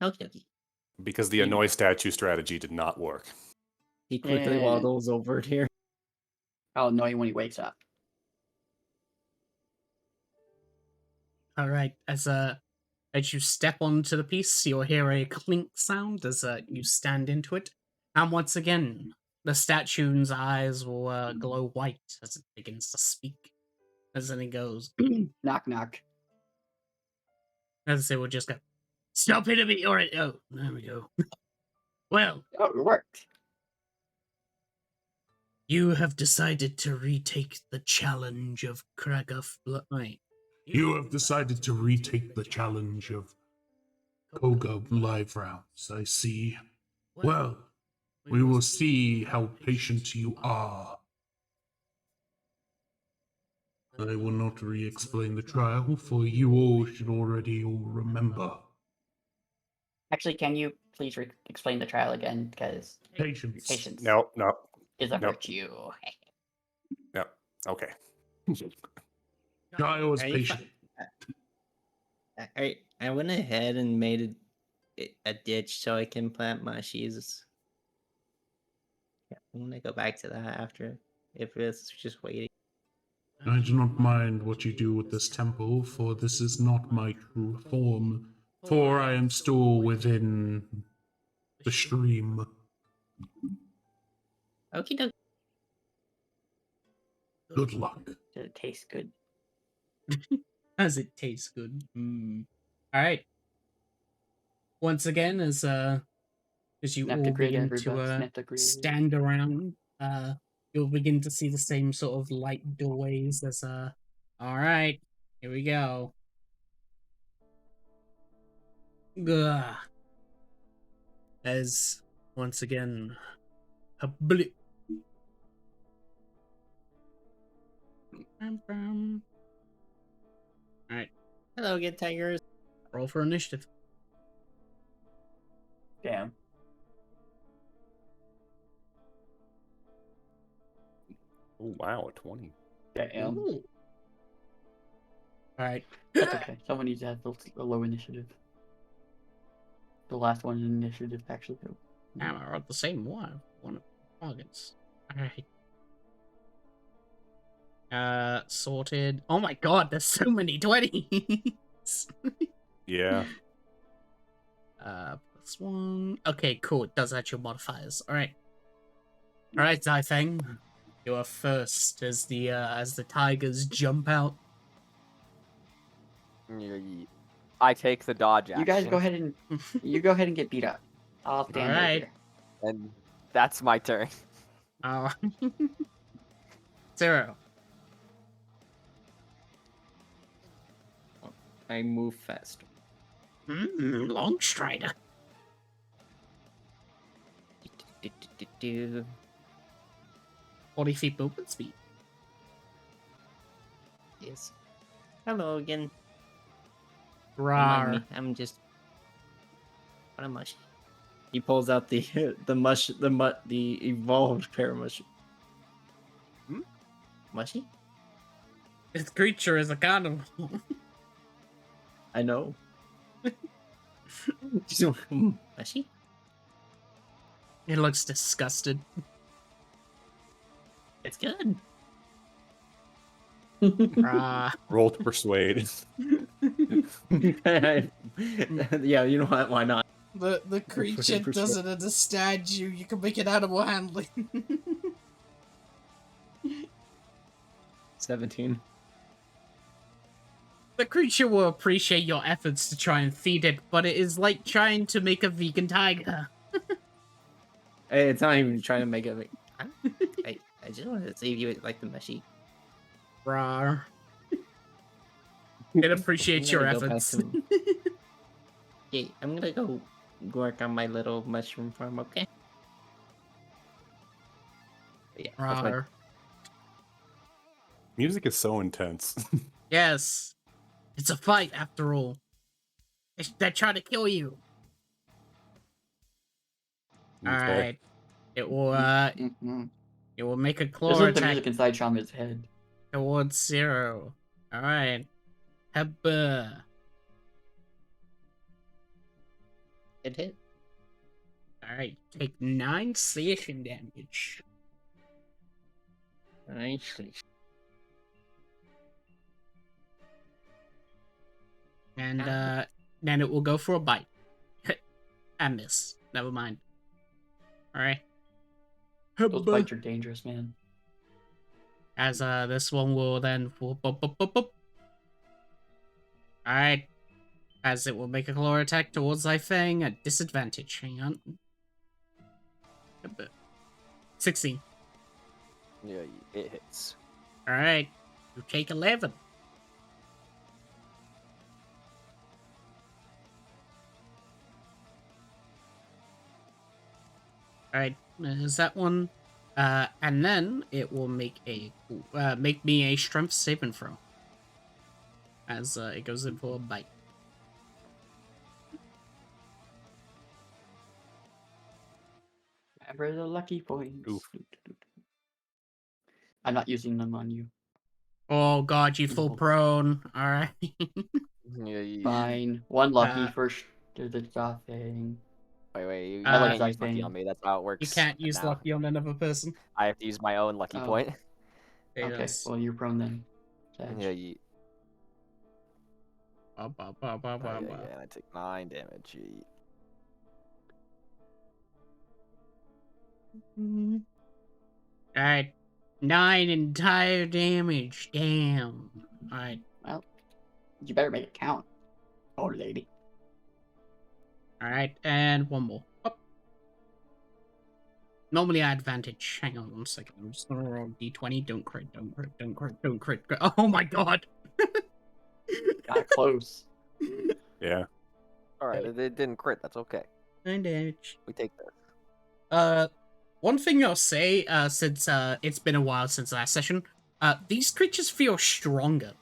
Okay, okay. Because the annoy statue strategy did not work. He quickly Yeah. waddles over here. I'll annoy you when he wakes up. All right, as you step onto the piece, you'll hear a clink sound as you stand into it, and once again, the statue's eyes will glow white as it begins to speak. As then it goes, Knock, knock. as it will just go, "Stop hitting me!" Or oh, there we go. Well, Oh, it worked. you have decided to retake the challenge of Kragath. Wait. You have decided to retake the challenge of Koga live rounds, I see. Well, we will see how patient you are. I will not re-explain the trial, for you all should already all remember. Actually, can you please explain the trial again? Because Patience. patience No. is a Nope. virtue. No. Okay. Trial is Are you patient. I went ahead and made a ditch so I can plant mushies. Yeah, I'm gonna go back to that after. If it's just waiting. I do not mind what you do with this temple, for this is not my true form, for I am still within the stream. Okie dokie. Good luck. Does it taste good? Does it taste good? Alright. Once again, as you Snap the all grid, begin everybody. to Snap the grid. stand around, you'll begin to see the same sort of light doorways as alright, here we go. Ugh. As once again a blip. Alright, Hello again, tigers. roll for initiative. Damn. Oh wow, a 20. Damn. Alright. That's okay. Someone needs to have a low initiative. The last one in initiative, actually. Damn, I rolled the same one of targets. Alright. Sorted. Oh my god, there's so many 20s. Yeah. +1. Okay, cool. It does add your modifiers. Alright. Alright, Zaifeng. You are first as the tigers jump out. I take the dodge action. You guys go ahead and get beat up. I'll stand over Alright. here. And that's my turn. Zero. I move fast. Long strider. Do. 40 feet movement speed. Yes. Hello again. Don't Rawr. mind me. I'm just. What a mush. He pulls out the the evolved paramush. Mushy? This creature is a carnivore. I know. Mushy? It looks disgusted. It's good. Roll to persuade. Yeah, you know what? Why not? The creature doesn't understand you. You can make it animal handling. 17. The creature will appreciate your efforts to try and feed it, but it is like trying to make a vegan tiger. Hey, it's not even trying to make it. I just wanted to save you like the mushy. Rawr. It appreciates your I'm gonna go efforts. back to- Okay, I'm gonna go work on my little mushroom farm, okay? But yeah, that's my Rawr. Music is so intense. Yes. It's a fight, after all. They're trying to kill you. Okay. Alright. It will, Mhm. it will make a claw Just let the attack music inside Shama's head. towards Zero. Alright. Hebba. It hit. Alright. Take 9 slashing damage. Nicely. And, then it will go for a bite. I miss. Never mind. Alright. Those bites are dangerous, man. As this one will then Alright. As it will make a claw attack towards Zaifeng at disadvantage. Hang on. 16. Yeah, it hits. Alright. You take 11. Alright, is that one? And then it will make me a strength saving throw. As it goes in for a bite. Remember the lucky points. Oof. I'm not using them on you. Oh god, you fall No. prone. Alright. Yeah, Fine. One lucky Uh, first to the jaw thing. Wait, you I can't like use lucky thing. on me. That's how it works. You can't use now. lucky on another person. I have to use my own lucky Oh. point. Okay, Yes. well you're prone then. Sag. Yeah, yeah, Ba, ba, ba, ba, ba, ba. yeah. I take 9 damage. Yeah. Alright. 9 entire damage. Damn. Alright. Well, you better make it count. Oh, lady. Alright, and one more. Up. Normally I had advantage. Hang on 1 second. I'm just gonna roll d20. Don't crit, don't crit, don't crit, don't crit. Oh my god! Got close. Yeah. All right, it didn't crit. That's okay. 9 damage. We take this. One thing I'll say, since it's been a while since last session, these creatures feel stronger.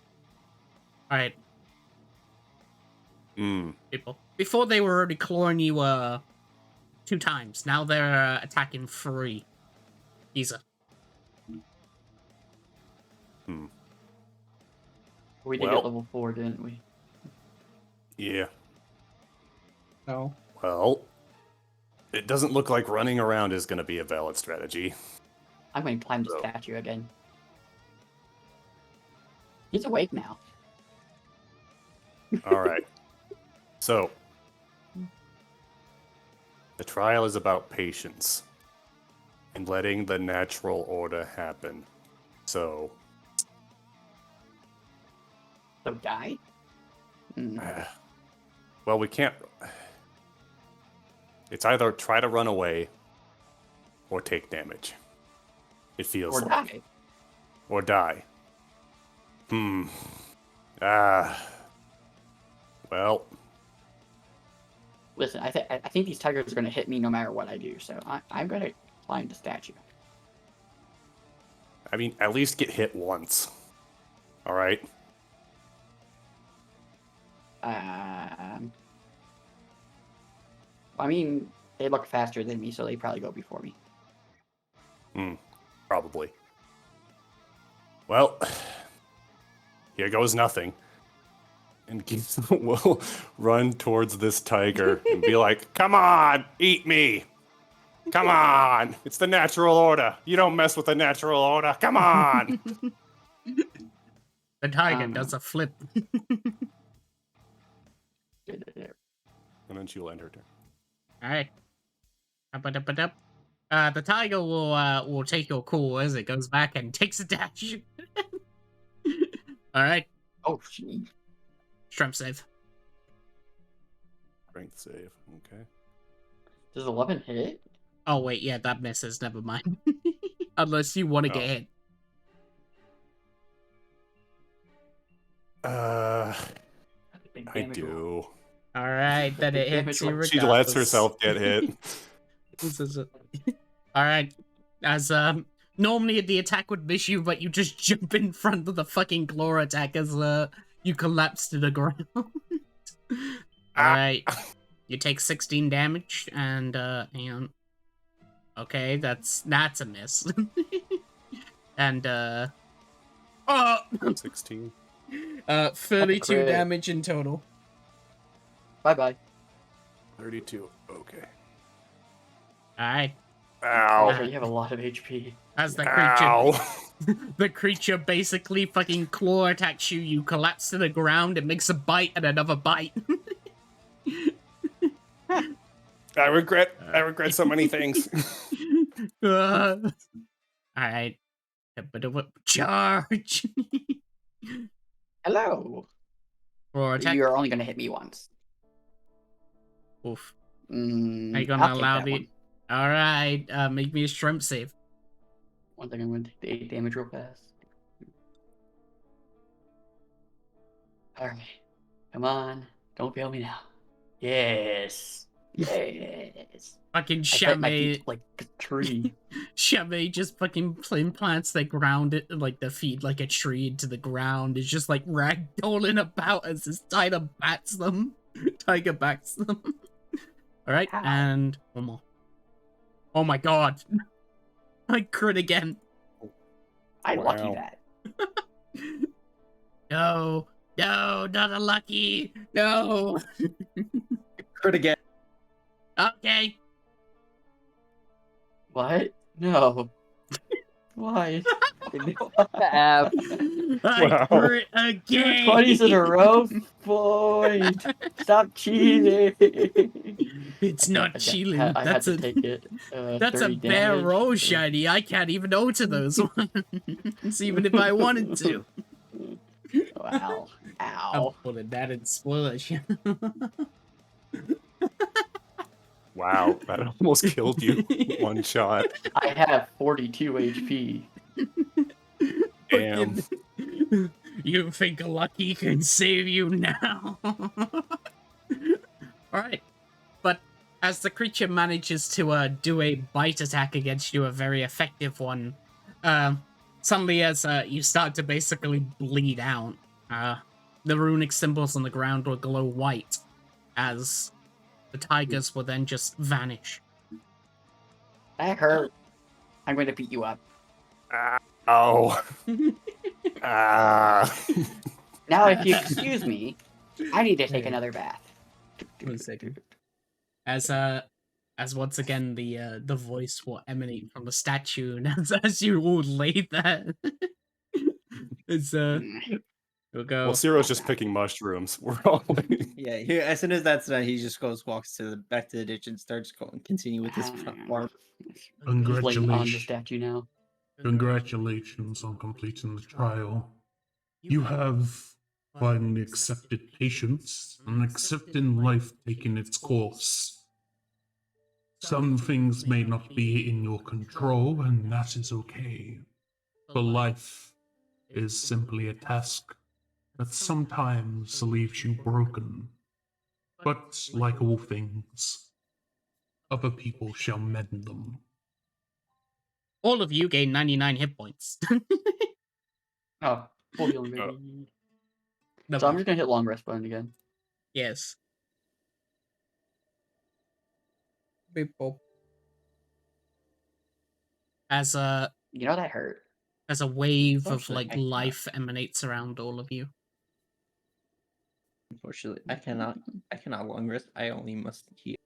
Alright, people. Before they were already clawing you 2 times. Now they're attacking 3. Giza. We did Well. get level 4, didn't we? Yeah. No. Well, it doesn't look like running around is going to be a valid strategy. I'm going to climb the So. statue again. He's awake now. All right. So, the trial is about patience and letting the natural order happen. So, So die? well, we can't. It's either try to run away or take damage. It feels Or like. die. Or die. Well, Listen, I think these tigers are going to hit me no matter what I do, so I'm going to climb the statue. I mean, at least get hit once. All right? I mean, they look faster than me, so they probably go before me. Probably. Well, here goes nothing. And we'll run towards this tiger and be like, come on, eat me. Come on. It's the natural order. You don't mess with the natural order. Come on. The tiger does a flip. And then she'll end her turn. Alright. The tiger will take your call as it goes back and takes a dash. Alright. Oh, gee. Strength save. Strength save. Okay. Does 11 hit? Oh wait, yeah, that misses. Never mind. Unless you want to get hit. I do. Alright, then it hits you regardless. She lets herself get hit. Alright. As normally the attack would miss you, but you just jump in front of the fucking claw attack as you collapse to the ground. Alright. You take 16 damage and hang on. Okay, that's a miss. And 16. 32 damage in total. Bye-bye. 32. Okay. Alright. Ow. You have a lot of HP. As the Ow. creature the creature basically fucking claw attacks you, you collapse to the ground, it makes a bite and another bite. I regret so many things. Alright. Charge! Hello. Or attack. You're only going to hit me once. Oof. Are Are you gonna allow the... Alright, make me a strength save. One thing, I'm going to take the 8 damage real fast. Alright. Come on. Don't fail me now. Yes. Yes. Fucking I bet my Shame. feet like a tree. Shame just fucking implants the ground, like the feet like a tree into the ground. It's just like ragdolling about as this tiger bats them. Tiger bats them. Alright, Ow. and one more. Oh my god. I crit again. I lucky Wow. that. No, not a lucky. No. Crit again. Okay. What? No. Why? F. I Wow. crit Two again. 20s in a row? Boy, stop cheating. It's not cheating. I had to take it. That's a 30 bare damage. roll, Shiny. I can't even alter those ones, even if I wanted to. Ow. I'm Ow. putting that in spoilers. Wow, that almost killed you. One shot. I have 42 HP. Damn. Fucking- You think Lucky can save you now? Alright. But as the creature manages to do a bite attack against you, a very effective one, suddenly as you start to basically bleed out, the runic symbols on the ground will glow white as the tigers will then just vanish. That hurt. I'm going to beat you up. Oh. Ah. Now, if you excuse me, I need to take another bath. 1 second. As once again the voice will emanate from the statue, and as you all lay there, it's we'll go. Well, Ciro's just picking mushrooms. We're all waiting. Yeah, here as soon as that's done, he just walks to the back to the ditch and starts going continue with his farm. He's laying on the Congratulations. statue now. Congratulations on completing the trial. You have finally accepted patience and accepting life taking its course. Some things may not be in your control, and that is okay. For life is simply a task that sometimes leaves you broken. But like all things, other people shall mend them. All of you gain 99 hit points. Oh, full healing, baby. No, So I'm just gonna hit long rest button again. yes. As a You know that hurt. wave of Unfortunately, like I cannot. life emanates around all of you. Unfortunately, I cannot long rest. I only must heal.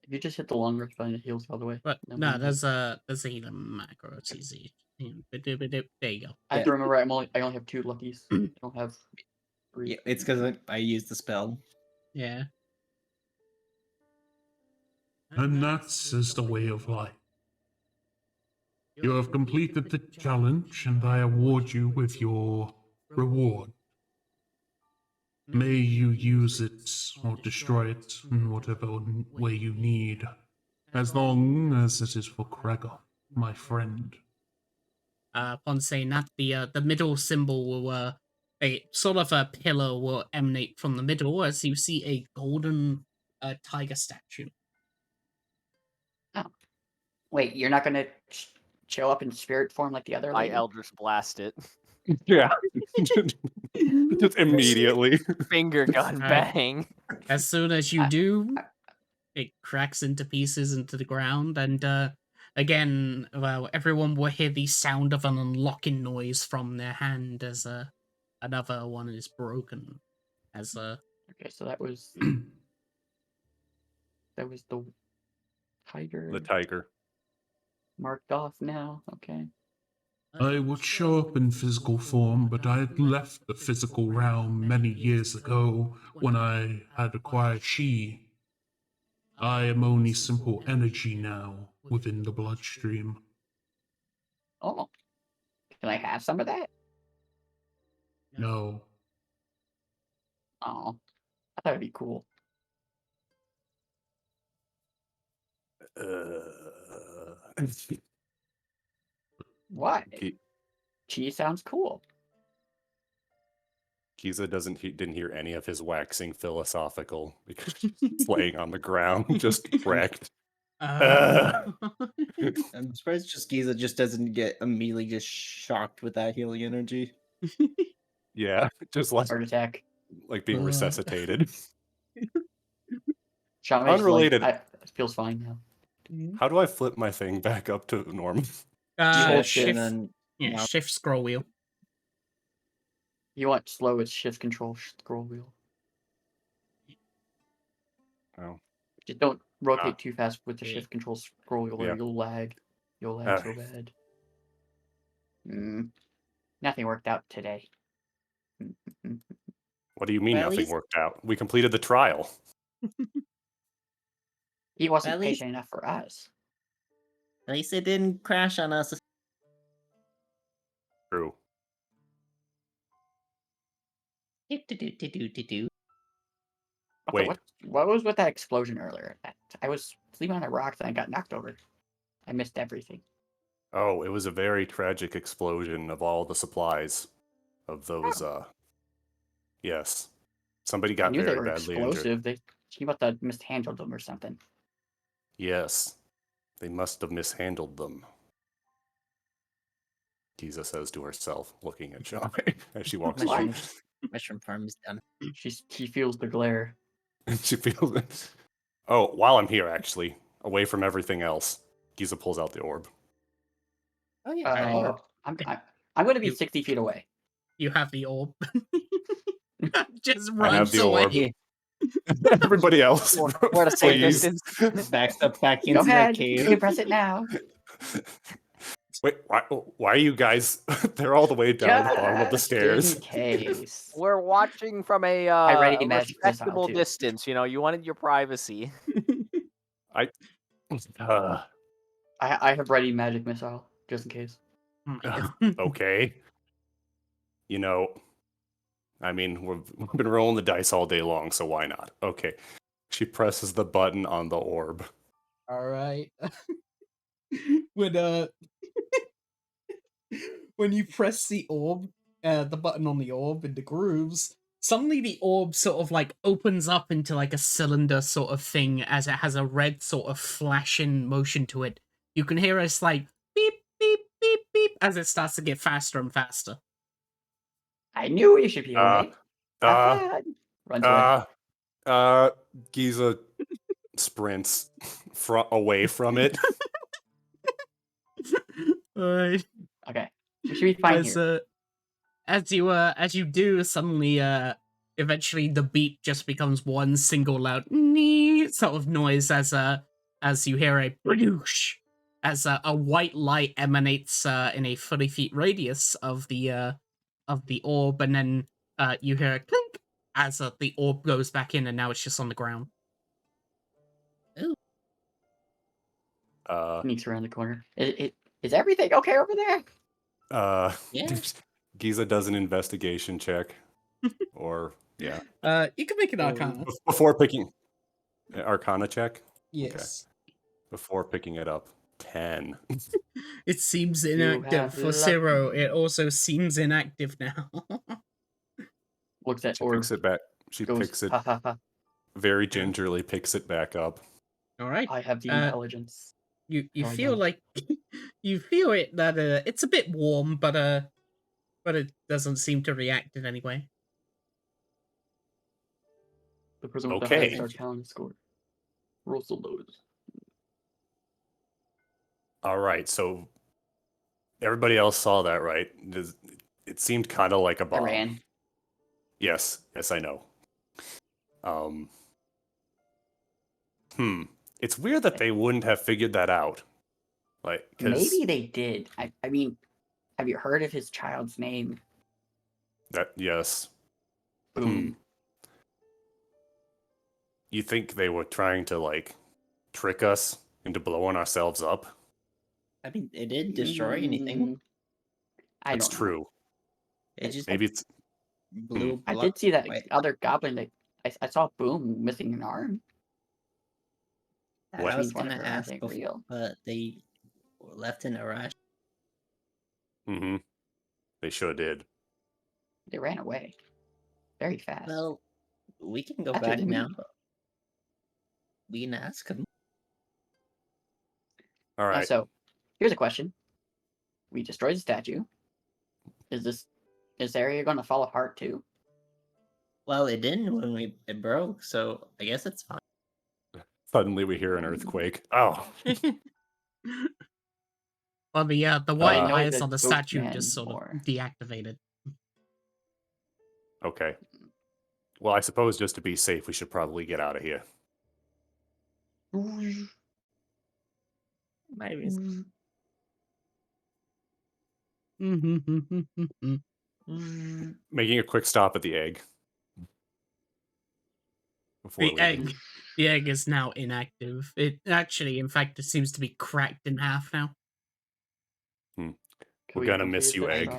If you just hit the long rest button, it heals all the way. But No, no, no. there's a healing macro. It's easy. There you go. I have to remember I only have 2 luckies. I don't have 3. Yeah, it's because I used the spell. Yeah. And that is the way of life. You have completed the challenge, and I award you with your reward. May you use it or destroy it in whatever way you need, as long as it is for Kragath, my friend. Upon saying that, the middle symbol will a sort of a pillar will emanate from the middle as you see a golden tiger statue. Oh. Wait, you're not gonna show up in spirit form like the other I lady? Eldritch Blast it. Yeah. Just immediately. Finger gun Alright. bang. As soon as you I- do, it cracks into pieces into the ground, and again, well, everyone will hear the sound of an unlocking noise from their hand as another one is broken. As Okay, so that was the tiger The tiger. marked off now. Okay. I would show up in physical form, but I had left the physical realm many years ago when I had acquired She. I am only simple energy now within the bloodstream. Oh, can I have some of that? No. Oh, I thought it'd be cool. What? Okay. Chi sounds cool. Giza didn't hear any of his waxing philosophical because he's laying on the ground, just wrecked. Uh, I'm surprised just Giza just doesn't get immediately just shocked with that healing energy. Yeah, just Heart attack. like being resuscitated. Sean Unrelated. Like, it feels fine now. How do I flip my thing back up to normal? hold shift. and then Yeah, now- shift scroll wheel. You want slow? It's shift control scroll wheel. Oh. Just don't rotate Ah. too fast with the Yeah. shift control scroll wheel, or Yeah. you'll lag. You'll lag so bad. Nothing worked out today. What do you mean Well, at nothing least- worked out? We completed the trial. He wasn't At least- patient enough for us. At least it didn't crash on us. True. Wait. What was with that explosion earlier? I was sleeping on a rock, then I got knocked over. I missed everything. Oh, it was a very tragic explosion of all the supplies of those yes. Somebody I got knew they very were badly injured. explosive. He must have mishandled them or something. Yes. They must have mishandled them. Giza says to herself, looking at Sean as she walks away. Mushroom farm is done. She feels the glare. She feels it. Oh, while I'm here, actually, away from everything else, Giza pulls out the orb. Oh yeah. I'm going to be You- 60 feet away. You have the orb. Just I have runs the orb. away. Everybody else, We're at a safe please. distance. Back into Go that ahead. cave. You press it now. Wait, why are you guys? They're all the way down the bottom of the Just stairs. in case. We're watching from a ready magic missile, respectable too. distance. You know, you wanted your privacy. Uh, I have ready magic missile, just in case. Oh my God. okay. You know, I mean, we've been rolling the dice all day long, so why not? Okay. She presses the button on the orb. All right. when when you press the orb, the button on the orb in the grooves, suddenly the orb sort of like opens up into like a cylinder sort of thing as it has a red sort of flashing motion to it. You can hear us like beep beep beep beep as it starts to get faster and faster. I knew you should be away. Runs away. Giza sprints away from it. Alright. Okay. We should be fine As here. as you do, suddenly eventually the beep just becomes one single loud nee sort of noise as you hear a boosh as a white light emanates in a 30 feet radius of the orb, and then you hear a clink as the orb goes back in, and now it's just on the ground. Sneaks around the corner. Is everything okay over there? Yeah. Giza does an investigation check. Or, yeah. You can make an arcana. Before picking... Arcana check? Yes. Before picking it up. 10. It seems have inactive for luck. Zero. It also seems inactive now. Looks at She orb. picks it back. She Goes, picks it ha ha ha. very gingerly, picks it back up. All right. I have the Uh, intelligence. You No, I feel don't. like you feel it that it's a bit warm, but it doesn't seem to react in any way. The person with the Okay. highest arcana score. Rolls the lowest. All right, so everybody else saw that, right? It seemed kind of like a I bomb. ran. Yes, I know. It's weird that they wouldn't have figured that out. Like, 'cause Maybe they did. I mean, have you heard of his child's name? yes. Boom. You think they were trying to like trick us into blowing ourselves up? I mean, it didn't destroy anything. I That's don't know. true. It just Maybe it's blew. I did see that Wait. other goblin that I saw Boom missing an arm. That What? I was One of gonna her, I ask think, before, real. but they were left in a rush. They sure did. They ran away. very fast. Well, we can go Faster back than me. now. We can ask him. All right. So, here's a question: we destroyed the statue. Is this area going to fall apart too? Well, it didn't when it broke, so I guess it's fine. Suddenly we hear an earthquake. Oh. Well, the I white know eyes the on the ghost statue man just sort of more. deactivated. Okay. Well, I suppose just to be safe, we should probably get out of here. Maybe. Making a quick stop at the egg. Before The leaving. egg is now inactive. It actually, in fact, it seems to be cracked in half now. We're gonna miss you, egg.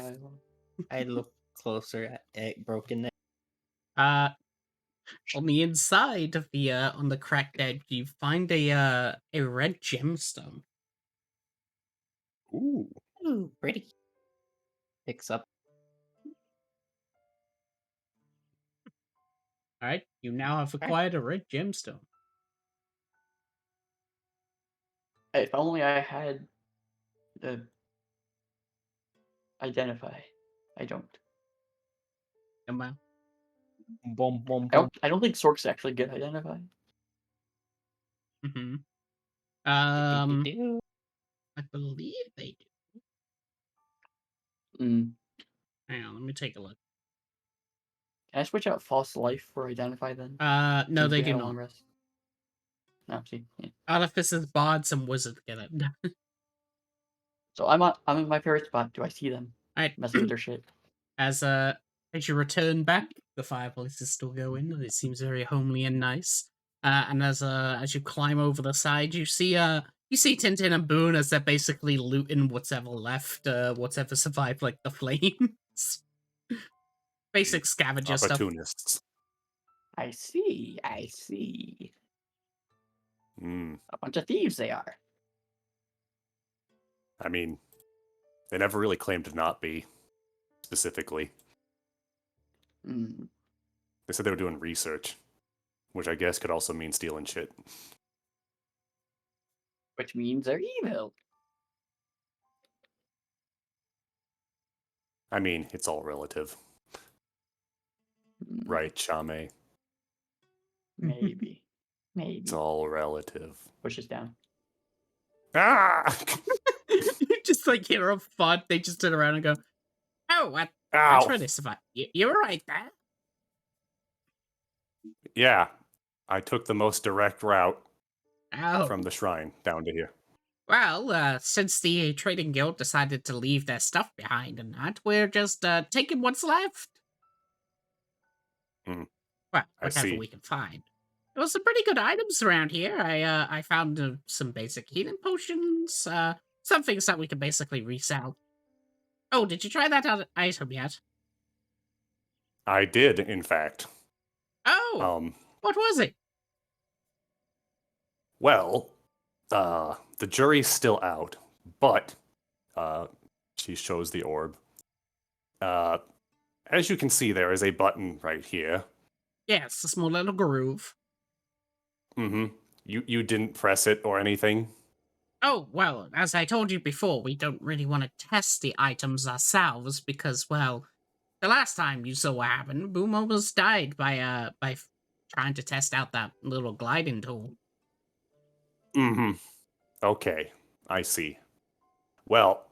I look closer at egg broken egg. On the inside of the on the cracked edge, you find a red gemstone. Ooh. Ooh, pretty. Picks up. All right, you now have acquired a red gemstone. If only I had the identify. I don't. Well, Boom, boom, I boom. don't think Sorks actually get identify. mm-hmm. Do. I believe they do. Mm. Hang on, let me take a look. Can I switch out false life for identify then? No, Since they we do had a not. long rest? No, see. Yeah. Artificers, bards, and wizards get it. So I'm in my favorite spot. Do I see them? Alright. Messing with their shit. As you return back, the fireplace is still going, and it seems very homely and nice. And as you climb over the side, you see Tintin and Boone as they're basically looting whatever left, whatever survived like the flames. Basic scavenger stuff. Opportunists. I see. Mm. A bunch of thieves they are. I mean, they never really claimed to not be, specifically. Mm. They said they were doing research, which I guess could also mean stealing shit. Which means they're evil. I mean, it's all relative. Mm. Right, Chame? Maybe. It's all relative. Push us down. Ah! You just like hear a thud, they just turn around and go, "Oh, I Ow! tried to survive. You were right there." Yeah, I took the most direct route Oh. from the shrine down to here. Well, since the trading guild decided to leave their stuff behind and that, we're just taking what's left. Hmm. Well, I whatever see. we can find. There was some pretty good items around here. I found some basic healing potions, some things that we could basically resell. Oh, did you try that item yet? I did, in fact. Oh, what was it? Well, the jury's still out, but she shows the orb. As you can see, there is a button right here. Yes, a small little groove. Mm-hmm. You didn't press it or anything? Oh, well, as I told you before, we don't really want to test the items ourselves because, well, the last time you saw what happened, Boom almost died by trying to test out that little gliding tool. Mm-hmm. Okay, I see. Well,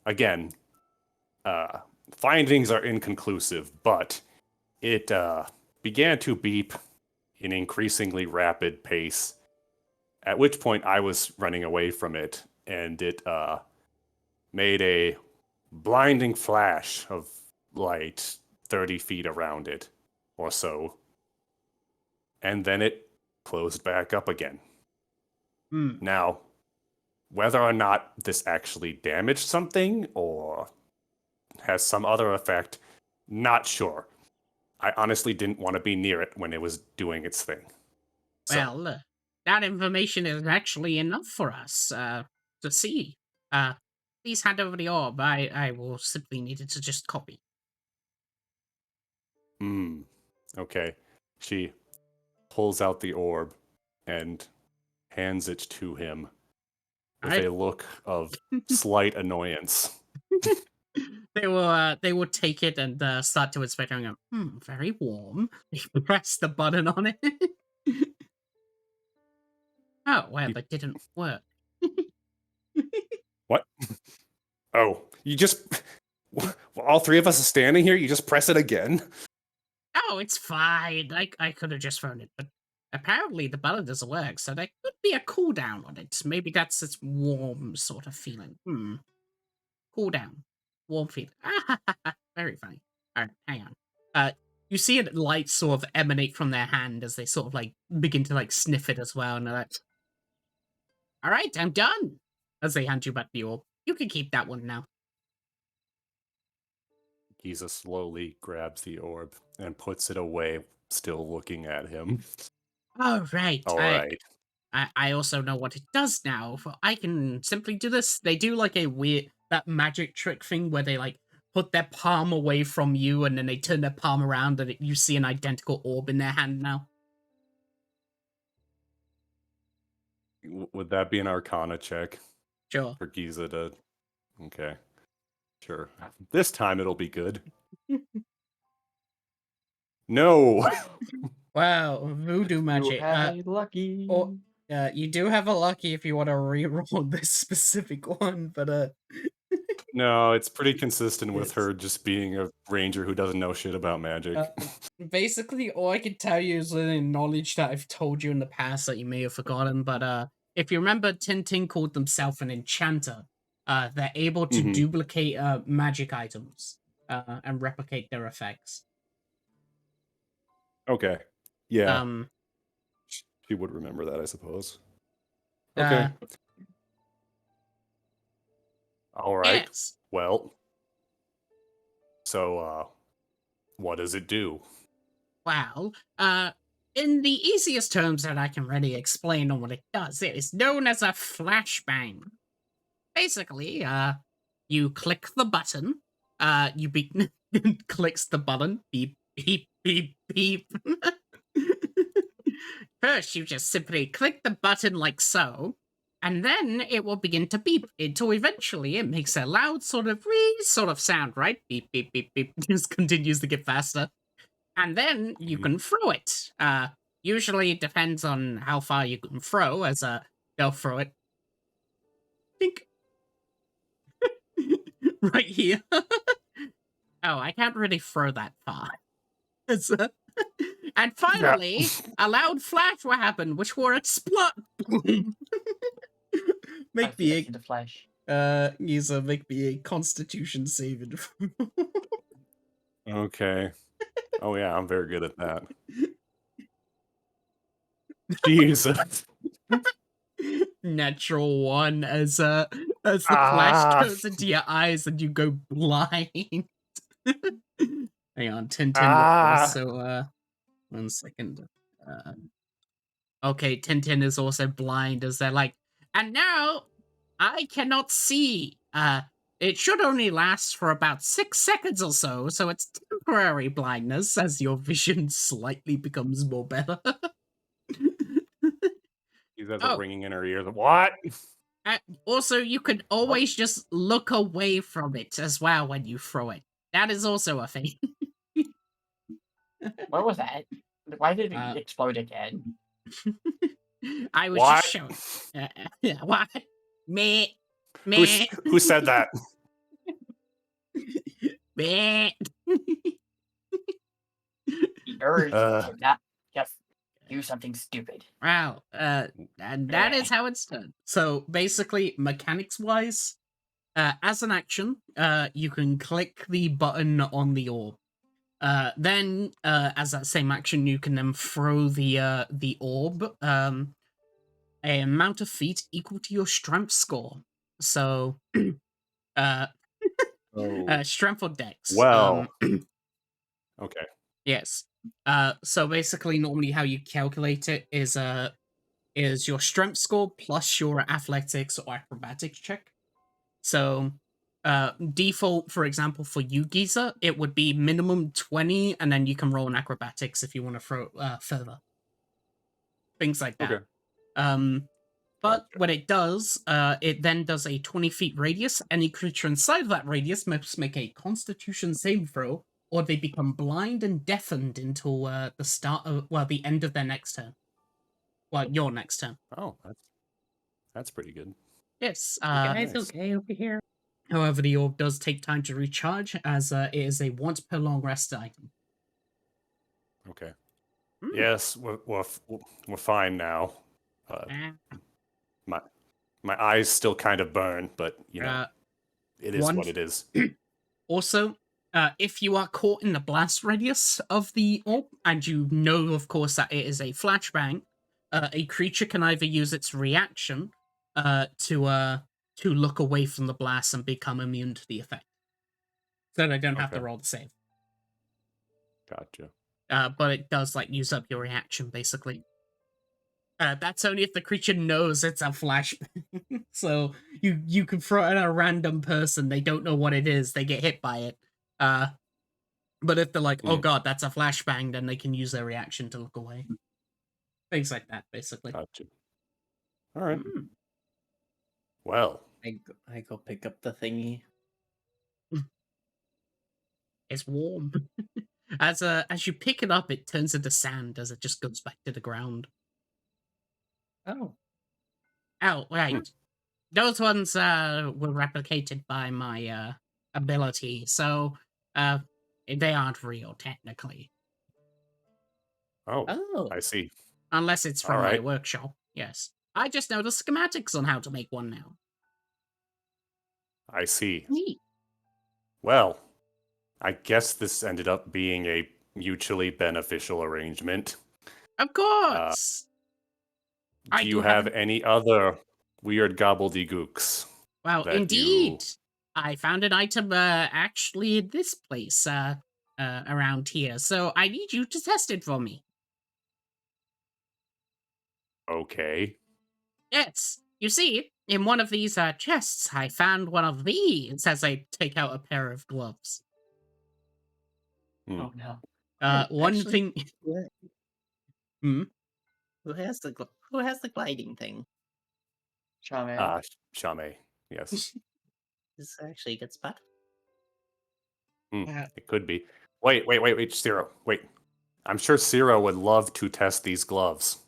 again, findings are inconclusive, but it began to beep in increasingly rapid pace, at which point I was running away from it, and it made a blinding flash of light 30 feet around it, or so. And then it closed back up again. Now, whether or not this actually damaged something, or has some other effect, not sure. I honestly didn't want to be near it when it was doing its thing. So, Well, that information is actually enough for us to see. Please hand over the orb. I will simply need it to just copy. Okay. She pulls out the orb and hands it to him with Alright. a look of slight annoyance. They will take it and start to inspect it and go, very warm. They press the button on it. Oh, well, that didn't work. What? Oh, you just... All three of us are standing here, you just press it again? Oh, it's fine. I could have just thrown it, but apparently the button doesn't work, so there could be a cooldown on it. Maybe that's its warm sort of feeling. Cooldown. Warm feeling. Very funny. Alright, hang on. You see it light sort of emanate from their hand as they sort of like begin to like sniff it as well, and they're like, alright, I'm done. As they hand you back the orb. You can keep that one now. Giza slowly grabs the orb and puts it away, still looking at him. Oh, right. All right. I also know what it does now. For I can simply do this. They do like a weird, that magic trick thing where they like put their palm away from you and then they turn their palm around and you see an identical orb in their hand now. Would that be an Arcana check Sure. for Giza to... Okay. Sure. This time it'll be good. No! Wow, voodoo magic. You had lucky. Or, you do have a lucky if you want to reroll this specific one, but No, it's pretty consistent with It's- her just being a ranger who doesn't know shit about magic. basically all I can tell you is the knowledge that I've told you in the past that you may have forgotten, but if you remember, Tintin called themselves an enchanter. They're able to Mhm. duplicate magic items and replicate their effects. Okay. Yeah, Um, she would remember that, I suppose. Okay. All right. yes. Well, so, what does it do? Well, in the easiest terms that I can really explain on what it does, it is known as a flashbang. Basically, you click the button, you clicks the button, beep, beep, beep, beep. First, you just simply click the button like so, and then it will begin to beep until eventually it makes a loud sort of sound, right? Beep, beep, beep, beep. Just continues to get faster. And then you can throw it. Usually it depends on how far you can throw, as they'll throw it. Think right here. Oh, I can't really throw that far. And finally, a loud flash will happen, which will explode. Make me the flash. Giza, make me a Constitution saving. Okay. Oh yeah, I'm very good at that. Jesus. Natural one as the flash goes into your eyes and you go blind. Hang on, Tintin also 1 second. Okay, Tintin is also blind as they're like, and now I cannot see. It should only last for about 6 seconds or so, so it's temporary blindness as your vision slightly becomes more better. He's has Oh. a ringing in her ears. What? Also, you can always just look away from it as well when you throw it. That is also a thing. What was that? Why did it Uh, explode again? I was What? just showing. Yeah, what? Meh. Who said that? Meh. The urge Uh. to not just do something stupid. Wow. And that is how it's done. So basically, mechanics-wise, as an action, you can click the button on the orb. Then, as that same action, you can then throw the orb a amount of feet equal to your strength score. So, strength or dex. Well. Okay. Yes. So basically, normally how you calculate it is your strength score plus your athletics or acrobatics check. So, default, for example, for you, Giza, it would be minimum 20, and then you can roll an acrobatics if you want to throw further. Things like that. Okay. But Gotcha. when it does, it then does a 20 feet radius. Any creature inside of that radius must make a Constitution saving throw, or they become blind and deafened until the end of their next turn. Well, your next turn. Oh, that's pretty good. Yes. Guys, Nice. okay over here? However, the orb does take time to recharge, as it is a once per long rest item. Okay. Hmm. Yes, we're fine now. Ah. My eyes still kind of burn, but you know, it is one- what it is. Also, if you are caught in the blast radius of the orb, and you know, of course, that it is a flashbang, a creature can either use its reaction to look away from the blast and become immune to the effect. So they don't have to Okay. roll the save. Gotcha. But it does use up your reaction, basically. That's only if the creature knows it's a flashbang. So you can throw it at a random person, they don't know what it is, they get hit by it. But if they're like, oh god, that's a flashbang, then they can use their reaction to look away. Things like that, basically. Gotcha. All right. Mm. Well, I go pick up the thingy. It's warm. As you pick it up, it turns into sand as it just goes back to the ground. Oh. Oh, right. Those ones were replicated by my ability, so they aren't real technically. Oh. I see. Unless it's from All my right. workshop, yes. I just know the schematics on how to make one now. I see. Neat. Well, I guess this ended up being a mutually beneficial arrangement. Of course! Do you have any other weird gobbledygooks? Well, that indeed. I found an item actually in this place around here, so I need you to test it for me. Okay. Yes. You see, in one of these chests, I found one of these as I take out a pair of gloves. Oh no. One Actually, thing... Who has the gliding thing? Shaman. Shame. Yes. This is actually a good spot. It could be. Wait, Zero. Wait. I'm sure Zero would love to test these gloves.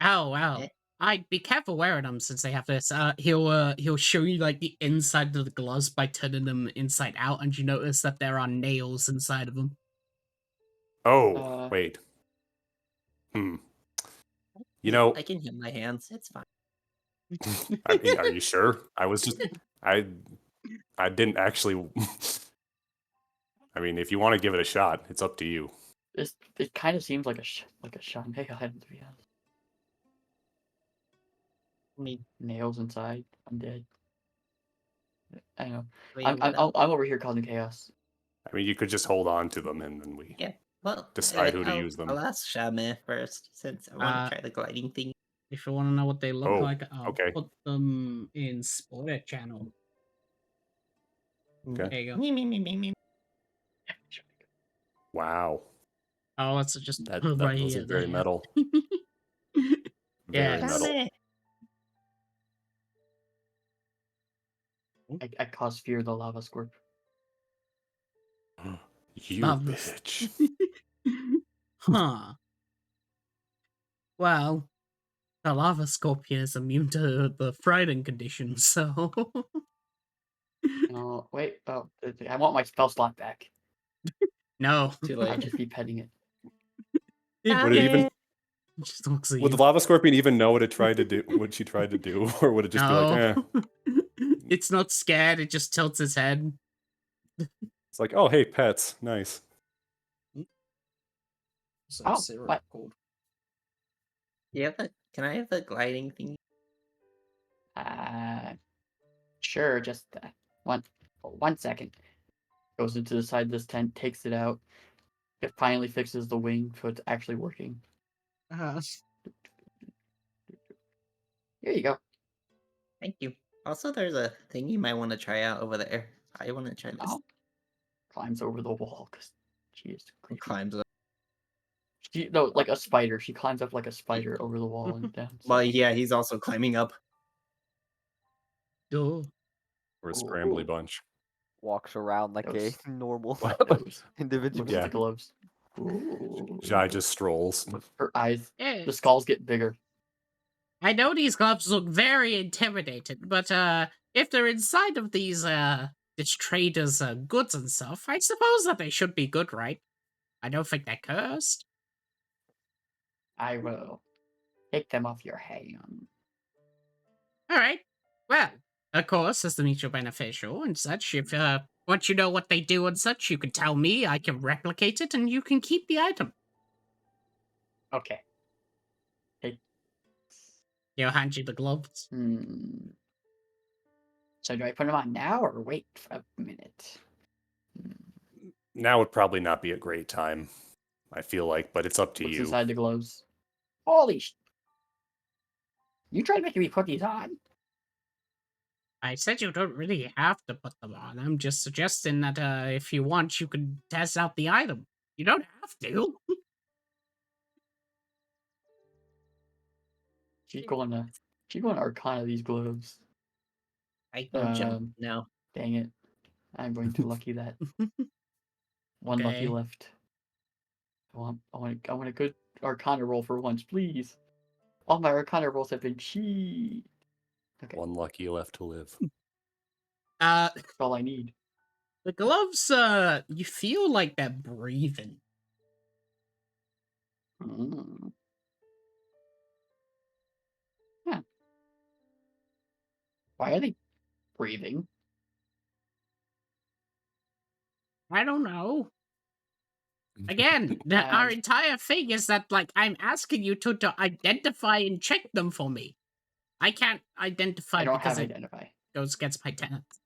Oh, wow. Eh? I'd be careful wearing them since they have this. He'll show you the inside of the gloves by turning them inside out, and you notice that there are nails inside of them. Oh, wait. You know, I can heal my hands. It's fine. I mean, are you sure? I was just, I didn't actually. I mean, if you want to give it a shot, it's up to you. It kind of seems like a Shaman item, to be honest. I mean, Nails inside. I'm dead. I know. we I'm ended up- over here causing chaos. I mean, you could just hold on to them and then we Yeah. Well, decide who to use them. I'll ask Shaman first, since I want to try the gliding thing. If you want to know what they look like, I'll okay. put them in Spoiler Channel. Okay. There you go. Me. Wow. Oh, let's just That put right those here. are very there. metal. Very Yes. metal. Shaman! I cause fear of the lava scorp. You Marvelous. bitch. Huh. Well, the lava scorpion is immune to the frightened condition, so... No, wait. Oh, I want my spell slot back. No. Too I'll late. just be petting it. Would it even? Just looks at Would you. the lava scorpion even know what it tried to do? What she tried to do, or would it just be like, eh? It's not scared, it just tilts its head. It's like, oh, hey, pets, nice. So Oh, Sarah what? called. Can I have the gliding thing? Sure. Just one second. Goes into the side of this tent, takes it out. It finally fixes the wing, so it's actually working. Here you go. Thank you. Also, there's a thing you might want to try out over there. I want to try this. Oh. Climbs over the wall because she is creepy. Climbs up. No, like a spider. She climbs up like a spider over the wall and down. Well, yeah, he's also climbing up. Duh. We're a scrambly Ooh. bunch. Walks around like Those- a normal Those individual. looks at the gloves. Ooh. Jai just strolls. Her eyes, Yeah. the skulls get bigger. I know these gloves look very intimidating, but if they're inside of these this traders' goods and stuff, I suppose that they should be good, right? I don't think they're cursed. I will take them off your hand. All right. Well, of course, as the mutual beneficial and such, if once you know what they do and such, you can tell me, I can replicate it, and you can keep the item. Okay. He'll hand you the gloves. So do I put them on now or wait a minute? Now would probably not be a great time, I feel like, but it's up to What's you. inside the gloves? Holy You tried making me put these on? I said you don't really have to put them on. I'm just suggesting that if you want, you can test out the item. You don't have to. She's going to Arcana these gloves. I go jump now. Dang it. I'm going to lucky that. One lucky Okay. left. I want a good Arcana roll for once, please. All my Arcana rolls have been cheat. Okay, One lucky left to live. Uh, that's all I need. the gloves, you feel like they're breathing. Mm. Huh. Why are they breathing? I don't know. Again, our Um, entire thing is that, like, I'm asking you to identify and check them for me. I can't identify I don't because have it identify. goes against my tenants.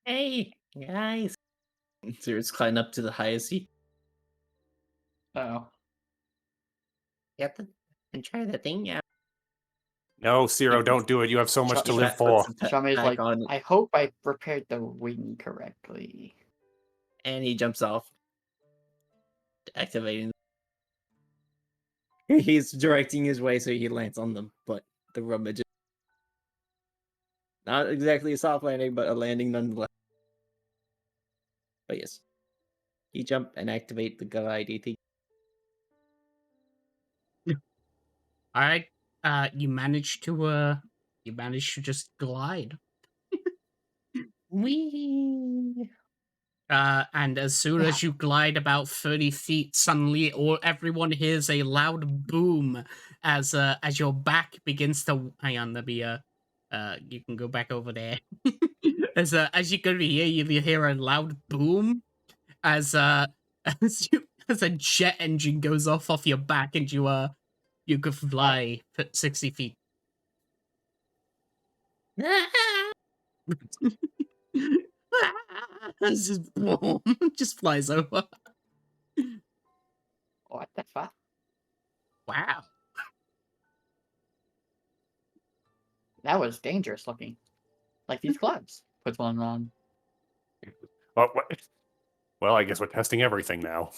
Hey, guys. Zeus climb up to the highest seat. Oh. Get the and try the thing out. No, Ciro, don't do it. You have so much to Shut- live shut- for. Shame's back like, on, I hope I prepared the wing correctly. and he jumps off, activating. He's directing his way so he lands on them, but the rummage is not exactly a soft landing, but a landing nonetheless. But yes, he jump and activate the glide thing. All right. You managed to just glide. Wee. And as soon as you glide about 30 feet, suddenly everyone hears a loud boom as your back begins to hang on, there'll be you can go back over there. As you can hear, you hear a loud boom as as a jet engine goes off your back and you could fly 60 feet. It's just boom, just flies over. What the fuck? Wow. That was dangerous looking. Like these gloves. Puts one on. Oh, what? Well, I guess we're testing everything now.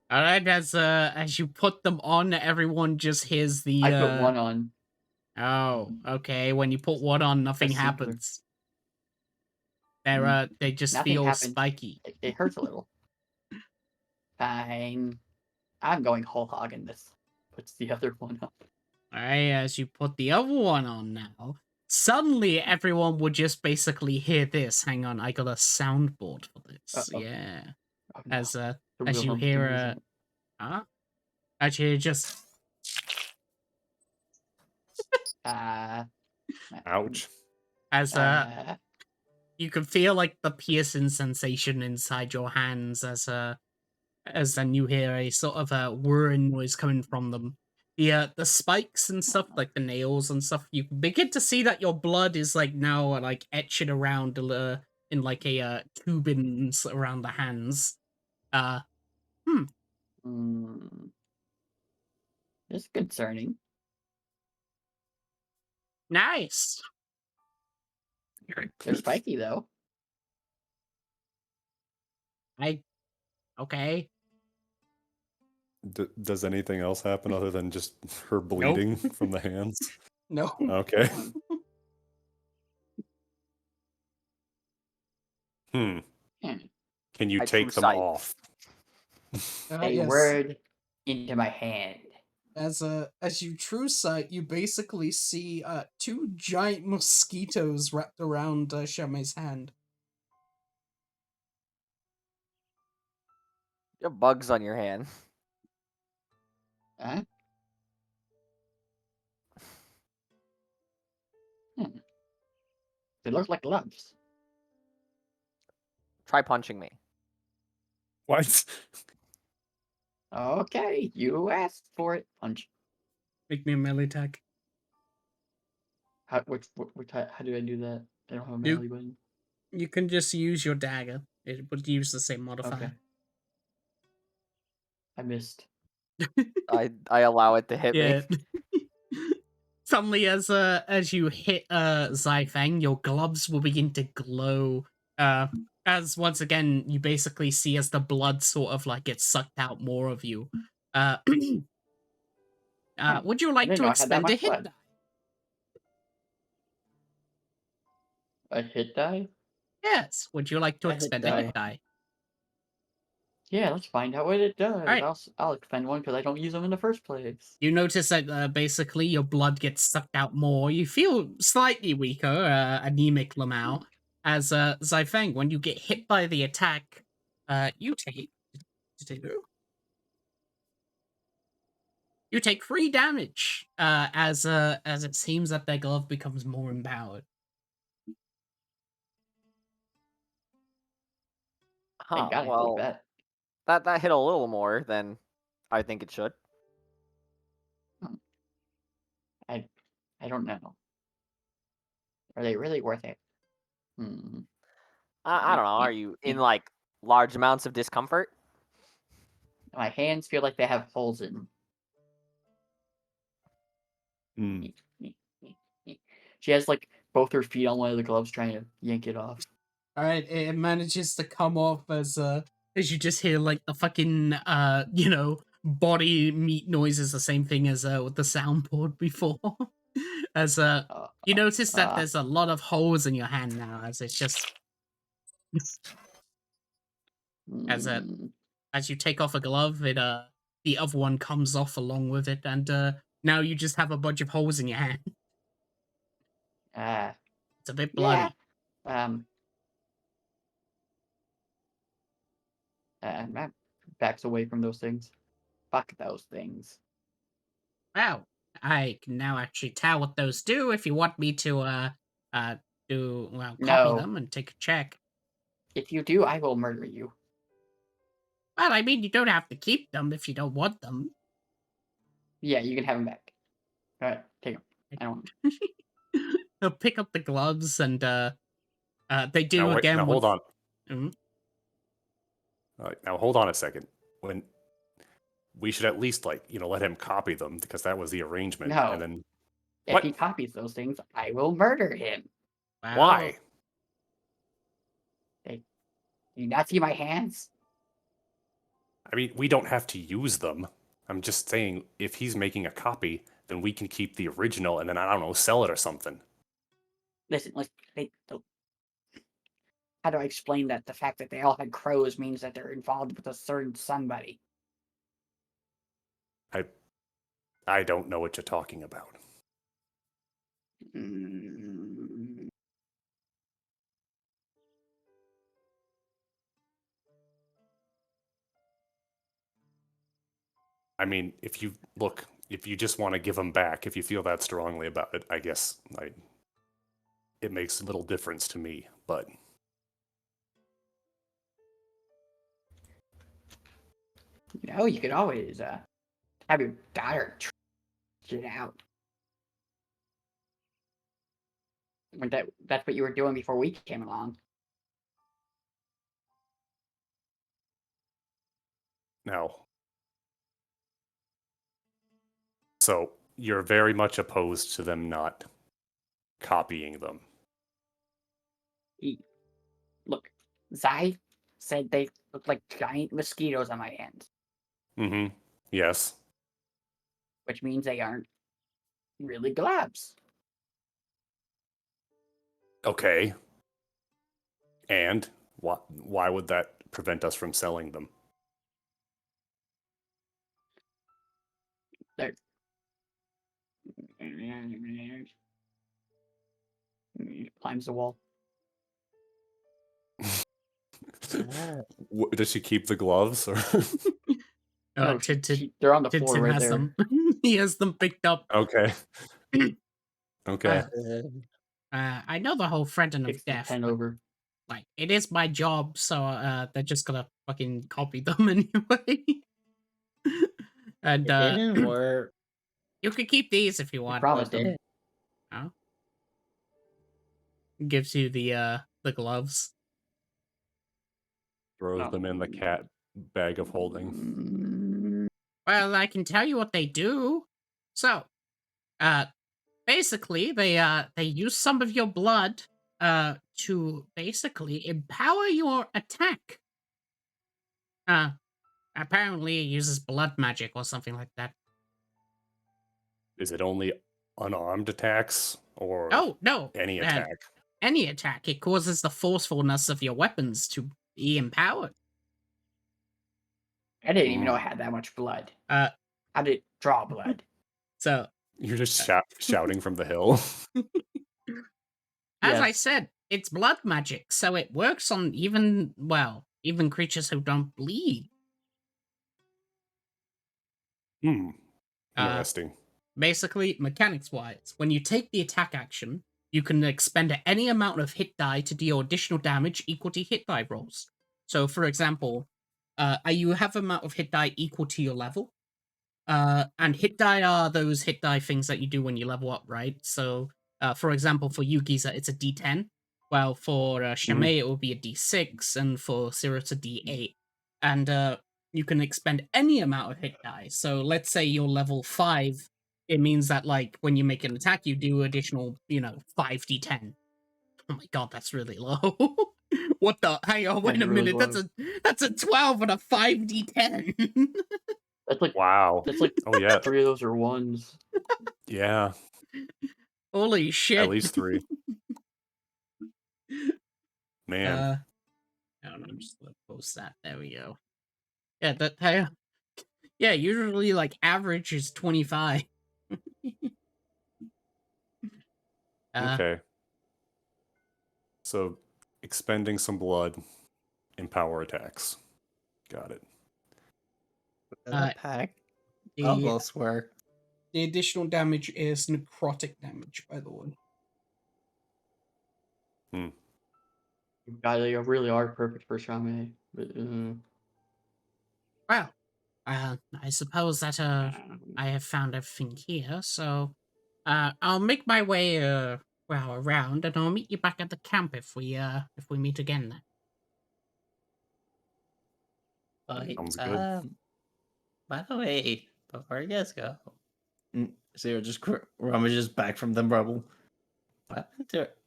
All right, as you put them on, everyone just hears the. I put one on. Oh, okay. When you put one on, nothing That's simpler. happens. They just Nothing feel happens. spiky. It hurts a little. Fine. I'm going whole hog in this. Puts the other one up. All right, as you put the other one on now, suddenly everyone would just basically hear this. Hang on, I got a soundboard for this. Uh-oh. Yeah. Oh, no. As The as you Wilhelm hear scream is huh? As you just out. Ouch. as you can feel like the piercing sensation inside your hands as then you hear a sort of a whirring noise coming from them. The spikes and stuff, like the nails and stuff, you begin to see that your blood is like now like etching around in like a tubings around the hands. It's concerning. Nice. They're spiky though. Okay. Does anything else happen other than just her bleeding from the hands? No. Okay. Hmm. Can you I take true them sight. off? A Yes. word into my hand. As you true sight, you basically see two giant mosquitoes wrapped around Shame's hand. You have bugs on your hand. Huh? They look like gloves. Try punching me. What? Okay, you asked for it. Punch. Make me a melee attack. How do I do that? I don't have a You- melee button. You can just use your dagger. It would use the same modifier. Okay. I missed. I allow it to hit Yeah. me. Suddenly, as you hit Zyfang, your gloves will begin to glow. As once again, you basically see as the blood sort of like gets sucked out more of you. Would you like didn't to know I had that expend a much hit blood. die? A hit die? Yes. Would you like to A hit expend a hit die? Yeah, let's find out what it does. Alright. I'll expend one because I don't use them in the first place. You notice that basically your blood gets sucked out more. You feel slightly weaker, anemic Lamau. As Zyfeng, when you get hit by the attack, you take 3 damage. As it seems that their glove becomes more empowered. Thank God I took Well, that. that hit a little more than I think it should. I don't know. Are they really worth it? Hmm. I don't know. Are you in like large amounts of discomfort? My hands feel like they have holes in them. Hmm. She has like both her feet on one of the gloves trying to yank it off. Alright, it manages to come off as you just hear like the fucking body meat noises, the same thing as with the soundboard before. As you notice that there's a lot of holes in your hand now, as it's just as you take off a glove, it the other one comes off along with it, and now you just have a bunch of holes in your hand. It's a bit bloody. Matt backs away from those things. Fuck those things. Wow, I can now actually tell what those do. If you want me to copy No. them and take a check. If you do, I will murder you. Well, I mean, you don't have to keep them if you don't want them. Yeah, you can have them back. All right, take them. I don't want them. He'll pick up the gloves, and they do Now, again. now hold on. Mhm. Now hold on a second. When we should at least let him copy them because that was the arrangement. No. And then If what? he copies those things, I will murder him. Wow. Why? Do you not see my hands? I mean, we don't have to use them. I'm just saying, if he's making a copy, then we can keep the original and then, I don't know, sell it or something. Listen, how do I explain that? The fact that they all had crows means that they're involved with a certain somebody. I don't know what you're talking about. Mm. I mean, if you just want to give them back, if you feel that strongly about it, I guess it makes little difference to me, but You could always have your daughter try it out. That's what you were doing before we came along. now. So you're very much opposed to them not copying them. Look, Zai said they look like giant mosquitoes on my hands, Mm-hmm. Yes. which means they aren't really gloves. Okay. And why would that prevent us from selling them? They're climbs the wall. Does she keep the gloves? Or No, Tintin they're on the floor right has there. them. He has them picked up. okay. Okay. I know the whole threatening Kicks of the death, pen but, over. like, it is my job, so they're just gonna fucking copy them anyway. And It didn't work. you can keep these if you You want. promised but, them. oh. Gives you the gloves. Throws them in the cat bag of holding. Well, I can tell you what they do. So, basically, they use some of your blood, to basically empower your attack. Apparently it uses blood magic or something like that. Is it only unarmed attacks or Oh, no. any attack? Any attack. It causes the forcefulness of your weapons to be empowered. I didn't even know it had that much blood. Uh, How did it draw blood? So, You're just shouting from the hill. as I Yes. said, it's blood magic, so it works on even creatures who don't bleed. Interesting. Basically, mechanics-wise, when you take the attack action, you can expend any amount of hit die to deal additional damage equal to hit die rolls. So, for example, you have amount of hit die equal to your level. And hit die are those hit die things that you do when you level up, right? So, for example, for Yugi's, it's a D10. While for Shamei, it will be a D6, and for Zero, it's a D8. And you can expend any amount of hit die. So, let's say you're level 5. It means that, like, when you make an attack, you do additional, 5d10. Oh my god, that's really low. What the? Hang on, wait a really minute. That's a 12 and a 5d10. That's like Wow. that's like Oh yeah. 3 of those are ones. Yeah. Holy shit. At least 3. Man. I don't know, I'm just gonna post that. There we go. Yeah, yeah, usually like average is 25. Okay. So expending some blood in power attacks. Got it. That pack The, almost work. the additional damage is necrotic damage, by the way. God, they really are perfect for Shame. But, Well, I suppose that I have found everything here, so I'll make my way around, and I'll meet you back at the camp if we meet again then. But, Sounds good. by the way, before you guys go, Zero just rummages back from the rubble. What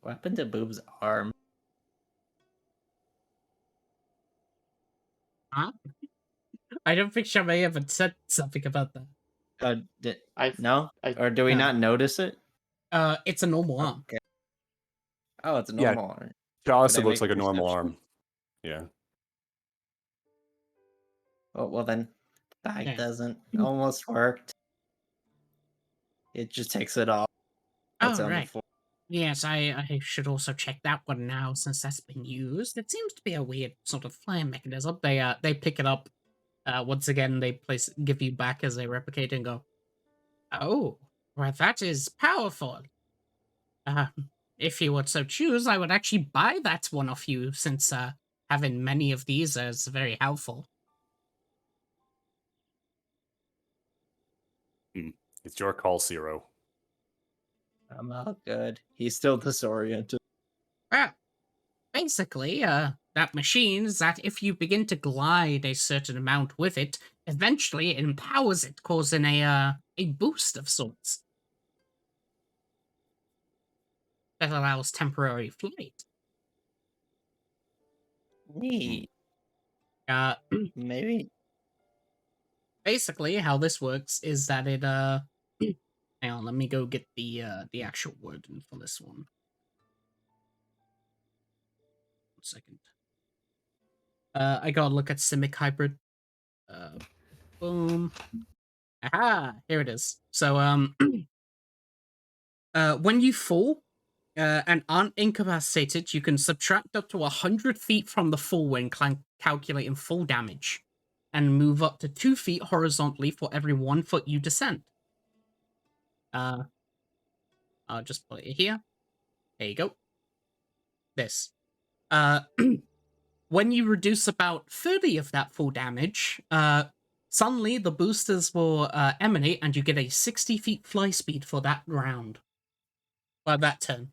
happened to Boob's arm? Huh? I don't think Shamay ever said something about that. No? Or do we not notice it? It's a normal arm. Okay. Oh, it's a Yeah. normal arm. Joss, Can it I looks make like a normal perception? arm. Yeah. Oh, well then, that Yeah. doesn't almost worked. It just takes it off. What's Oh, on the right. floor. Yes, I should also check that one now since that's been used. It seems to be a weird sort of flame mechanism. They pick it up. Once again, they give you back as they replicate and go, oh, well, that is powerful. If you would so choose, I would actually buy that one off you, since having many of these is very helpful. It's your call, Zero. I'm all good. He's still disoriented. Well, basically, that machine is that if you begin to glide a certain amount with it, eventually it empowers it, causing a boost of sorts that allows temporary flight. Neat. Uh, Maybe. basically, how this works is that it hang on, let me go get the actual wording for this one. 1 second. I gotta look at Simic Hybrid. Boom. Aha! Here it is. So when you fall and aren't incapacitated, you can subtract up to 100 feet from the fall when calculating full damage, and move up to 2 feet horizontally for every 1 foot you descend. I'll just put it here. There you go. This. When you reduce about 30 of that full damage, suddenly the boosters will emanate, and you get a 60 feet fly speed for that round. Well, that turn.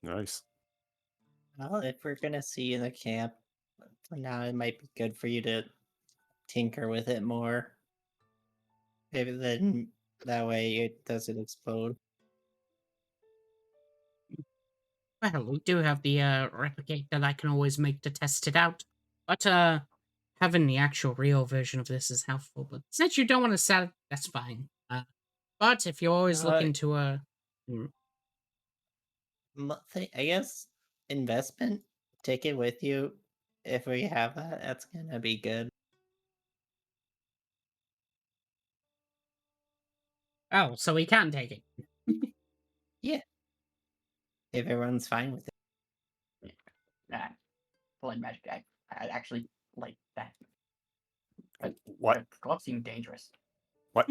Nice. Well, if we're gonna see you in the camp, for now it might be good for you to tinker with it more. Maybe then that way it doesn't explode. Well, we do have the replicate that I can always make to test it out. But having the actual real version of this is helpful. But since you don't want to sell it, that's fine. But if you're always looking to I guess investment. Take it with you. If we have that, that's gonna be good. oh, so we can take it. Yeah. If everyone's fine with it. Blood magic. I actually like that. But What? the gloves seem dangerous. What?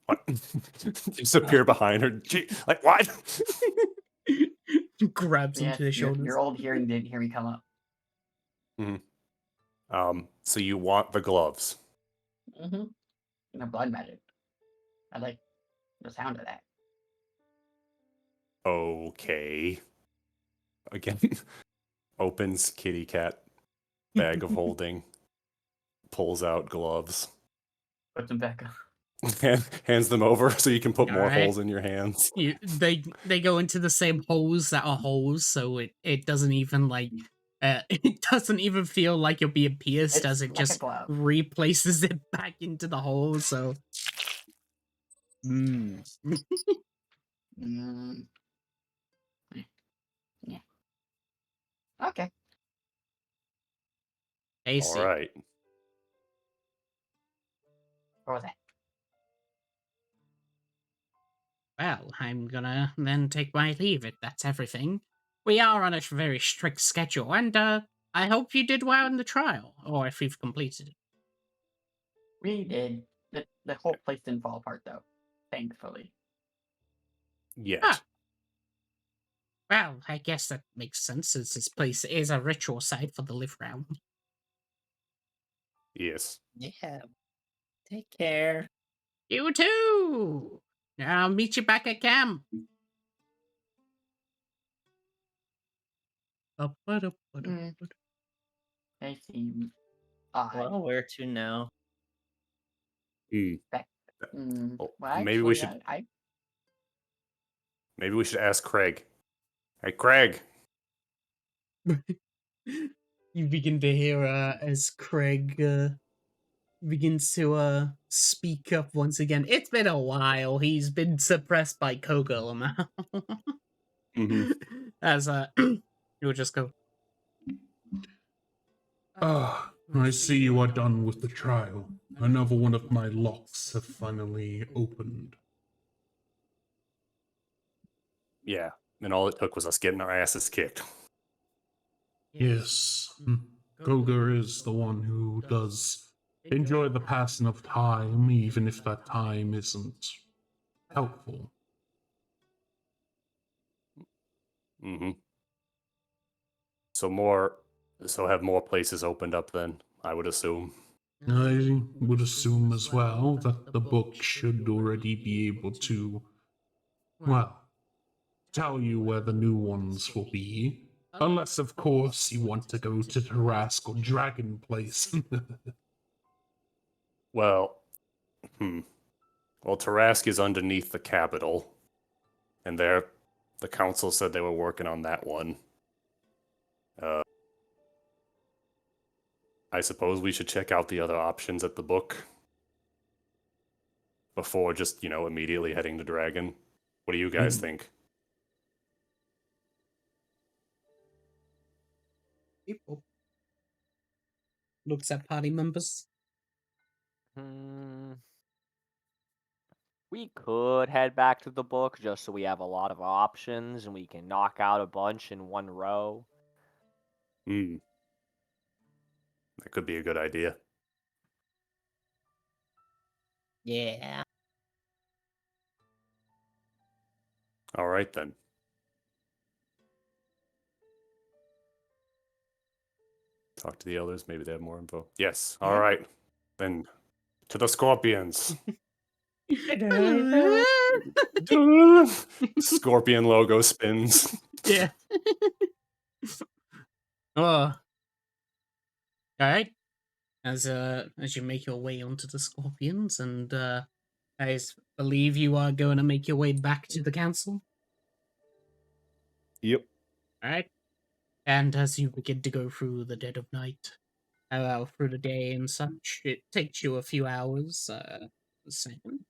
What? Disappear behind her. Gee, like what? Grabs him Yeah, to the shoulders. your old hearing didn't hear me come up. So you want the gloves? Blood magic. I like the sound of that. Okay. Again, opens kitty cat bag of holding, pulls out gloves, Puts them back on. hands them over so you can put more Alright. holes in your hands. They go into the same holes that are holes, so it doesn't even like it doesn't even feel like you're being pierced, It's as it like a just glove. replaces it back into the hole. So Mm. Yeah. Okay. AC. All right. What was that? Well, I'm gonna then take my leave if that's everything. We are on a very strict schedule, and I hope you did well in the trial, or if you've completed it. We did. The whole place didn't fall apart, though. Thankfully. Yet. Ah. Well, I guess that makes sense, since this place is a ritual site for the live round. Yes. Yeah. Take care. You too! I'll meet you back at camp. They seem odd. Well, where to now? Oh, Well, maybe we actually, should. Maybe we should ask Craig. Hey, Craig. You begin to hear as Craig begins to speak up once again. It's been a while. He's been suppressed by Kogo. As you'll just go. I see you are done with the trial. Another one of my locks have finally opened. Yeah, and all it took was us getting our asses kicked. Yes, Koga is the one who does enjoy the passing of time, even if that time isn't helpful. So have more places opened up then, I would assume. I would assume as well that the book should already be able to, well, tell you where the new ones will be. Unless, of course, you want to go to Tarask or Dragon Place. Well, Tarask is underneath the capital. And the council said they were working on that one. I suppose we should check out the other options at the book before just, immediately heading to Dragon. What do you guys think? People. Looks at party members. We could head back to the book just so we have a lot of options and we can knock out a bunch in one row. That could be a good idea. Yeah. All right, then. Talk to the elders. Maybe they have more info. Yes. All right. Then to the Scorpions. Scorpion logo spins. Yeah. Oh. Alright. As you make your way onto the Scorpions, and I believe you are going to make your way back to the council. Yep. Alright. And as you begin to go through the dead of night, through the day and such, it takes you a few hours, second.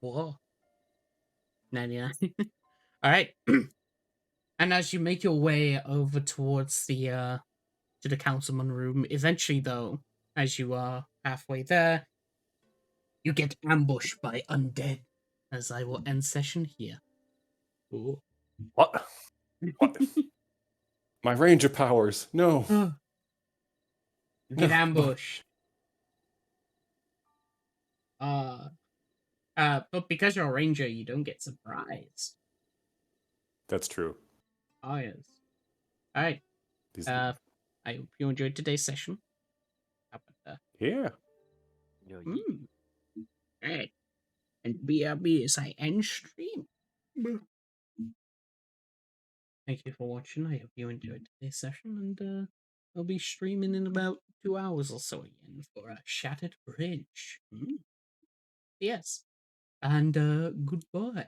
Whoa. 99. Alright. And as you make your way over towards the to the councilman room, eventually though, as you are halfway there, you get ambushed by undead. As I will end session here. Ooh. What? What? My ranger powers. No. You get ambushed. But because you're a ranger, you don't get surprised. That's true. Oh yes. Alright. I hope you enjoyed today's session. How about that? Yeah. Alright. And BRB as I end stream. Thank you for watching. I hope you enjoyed today's session, and I'll be streaming in about 2 hours or so again for a Shattered Bridge. Yes. And goodbye.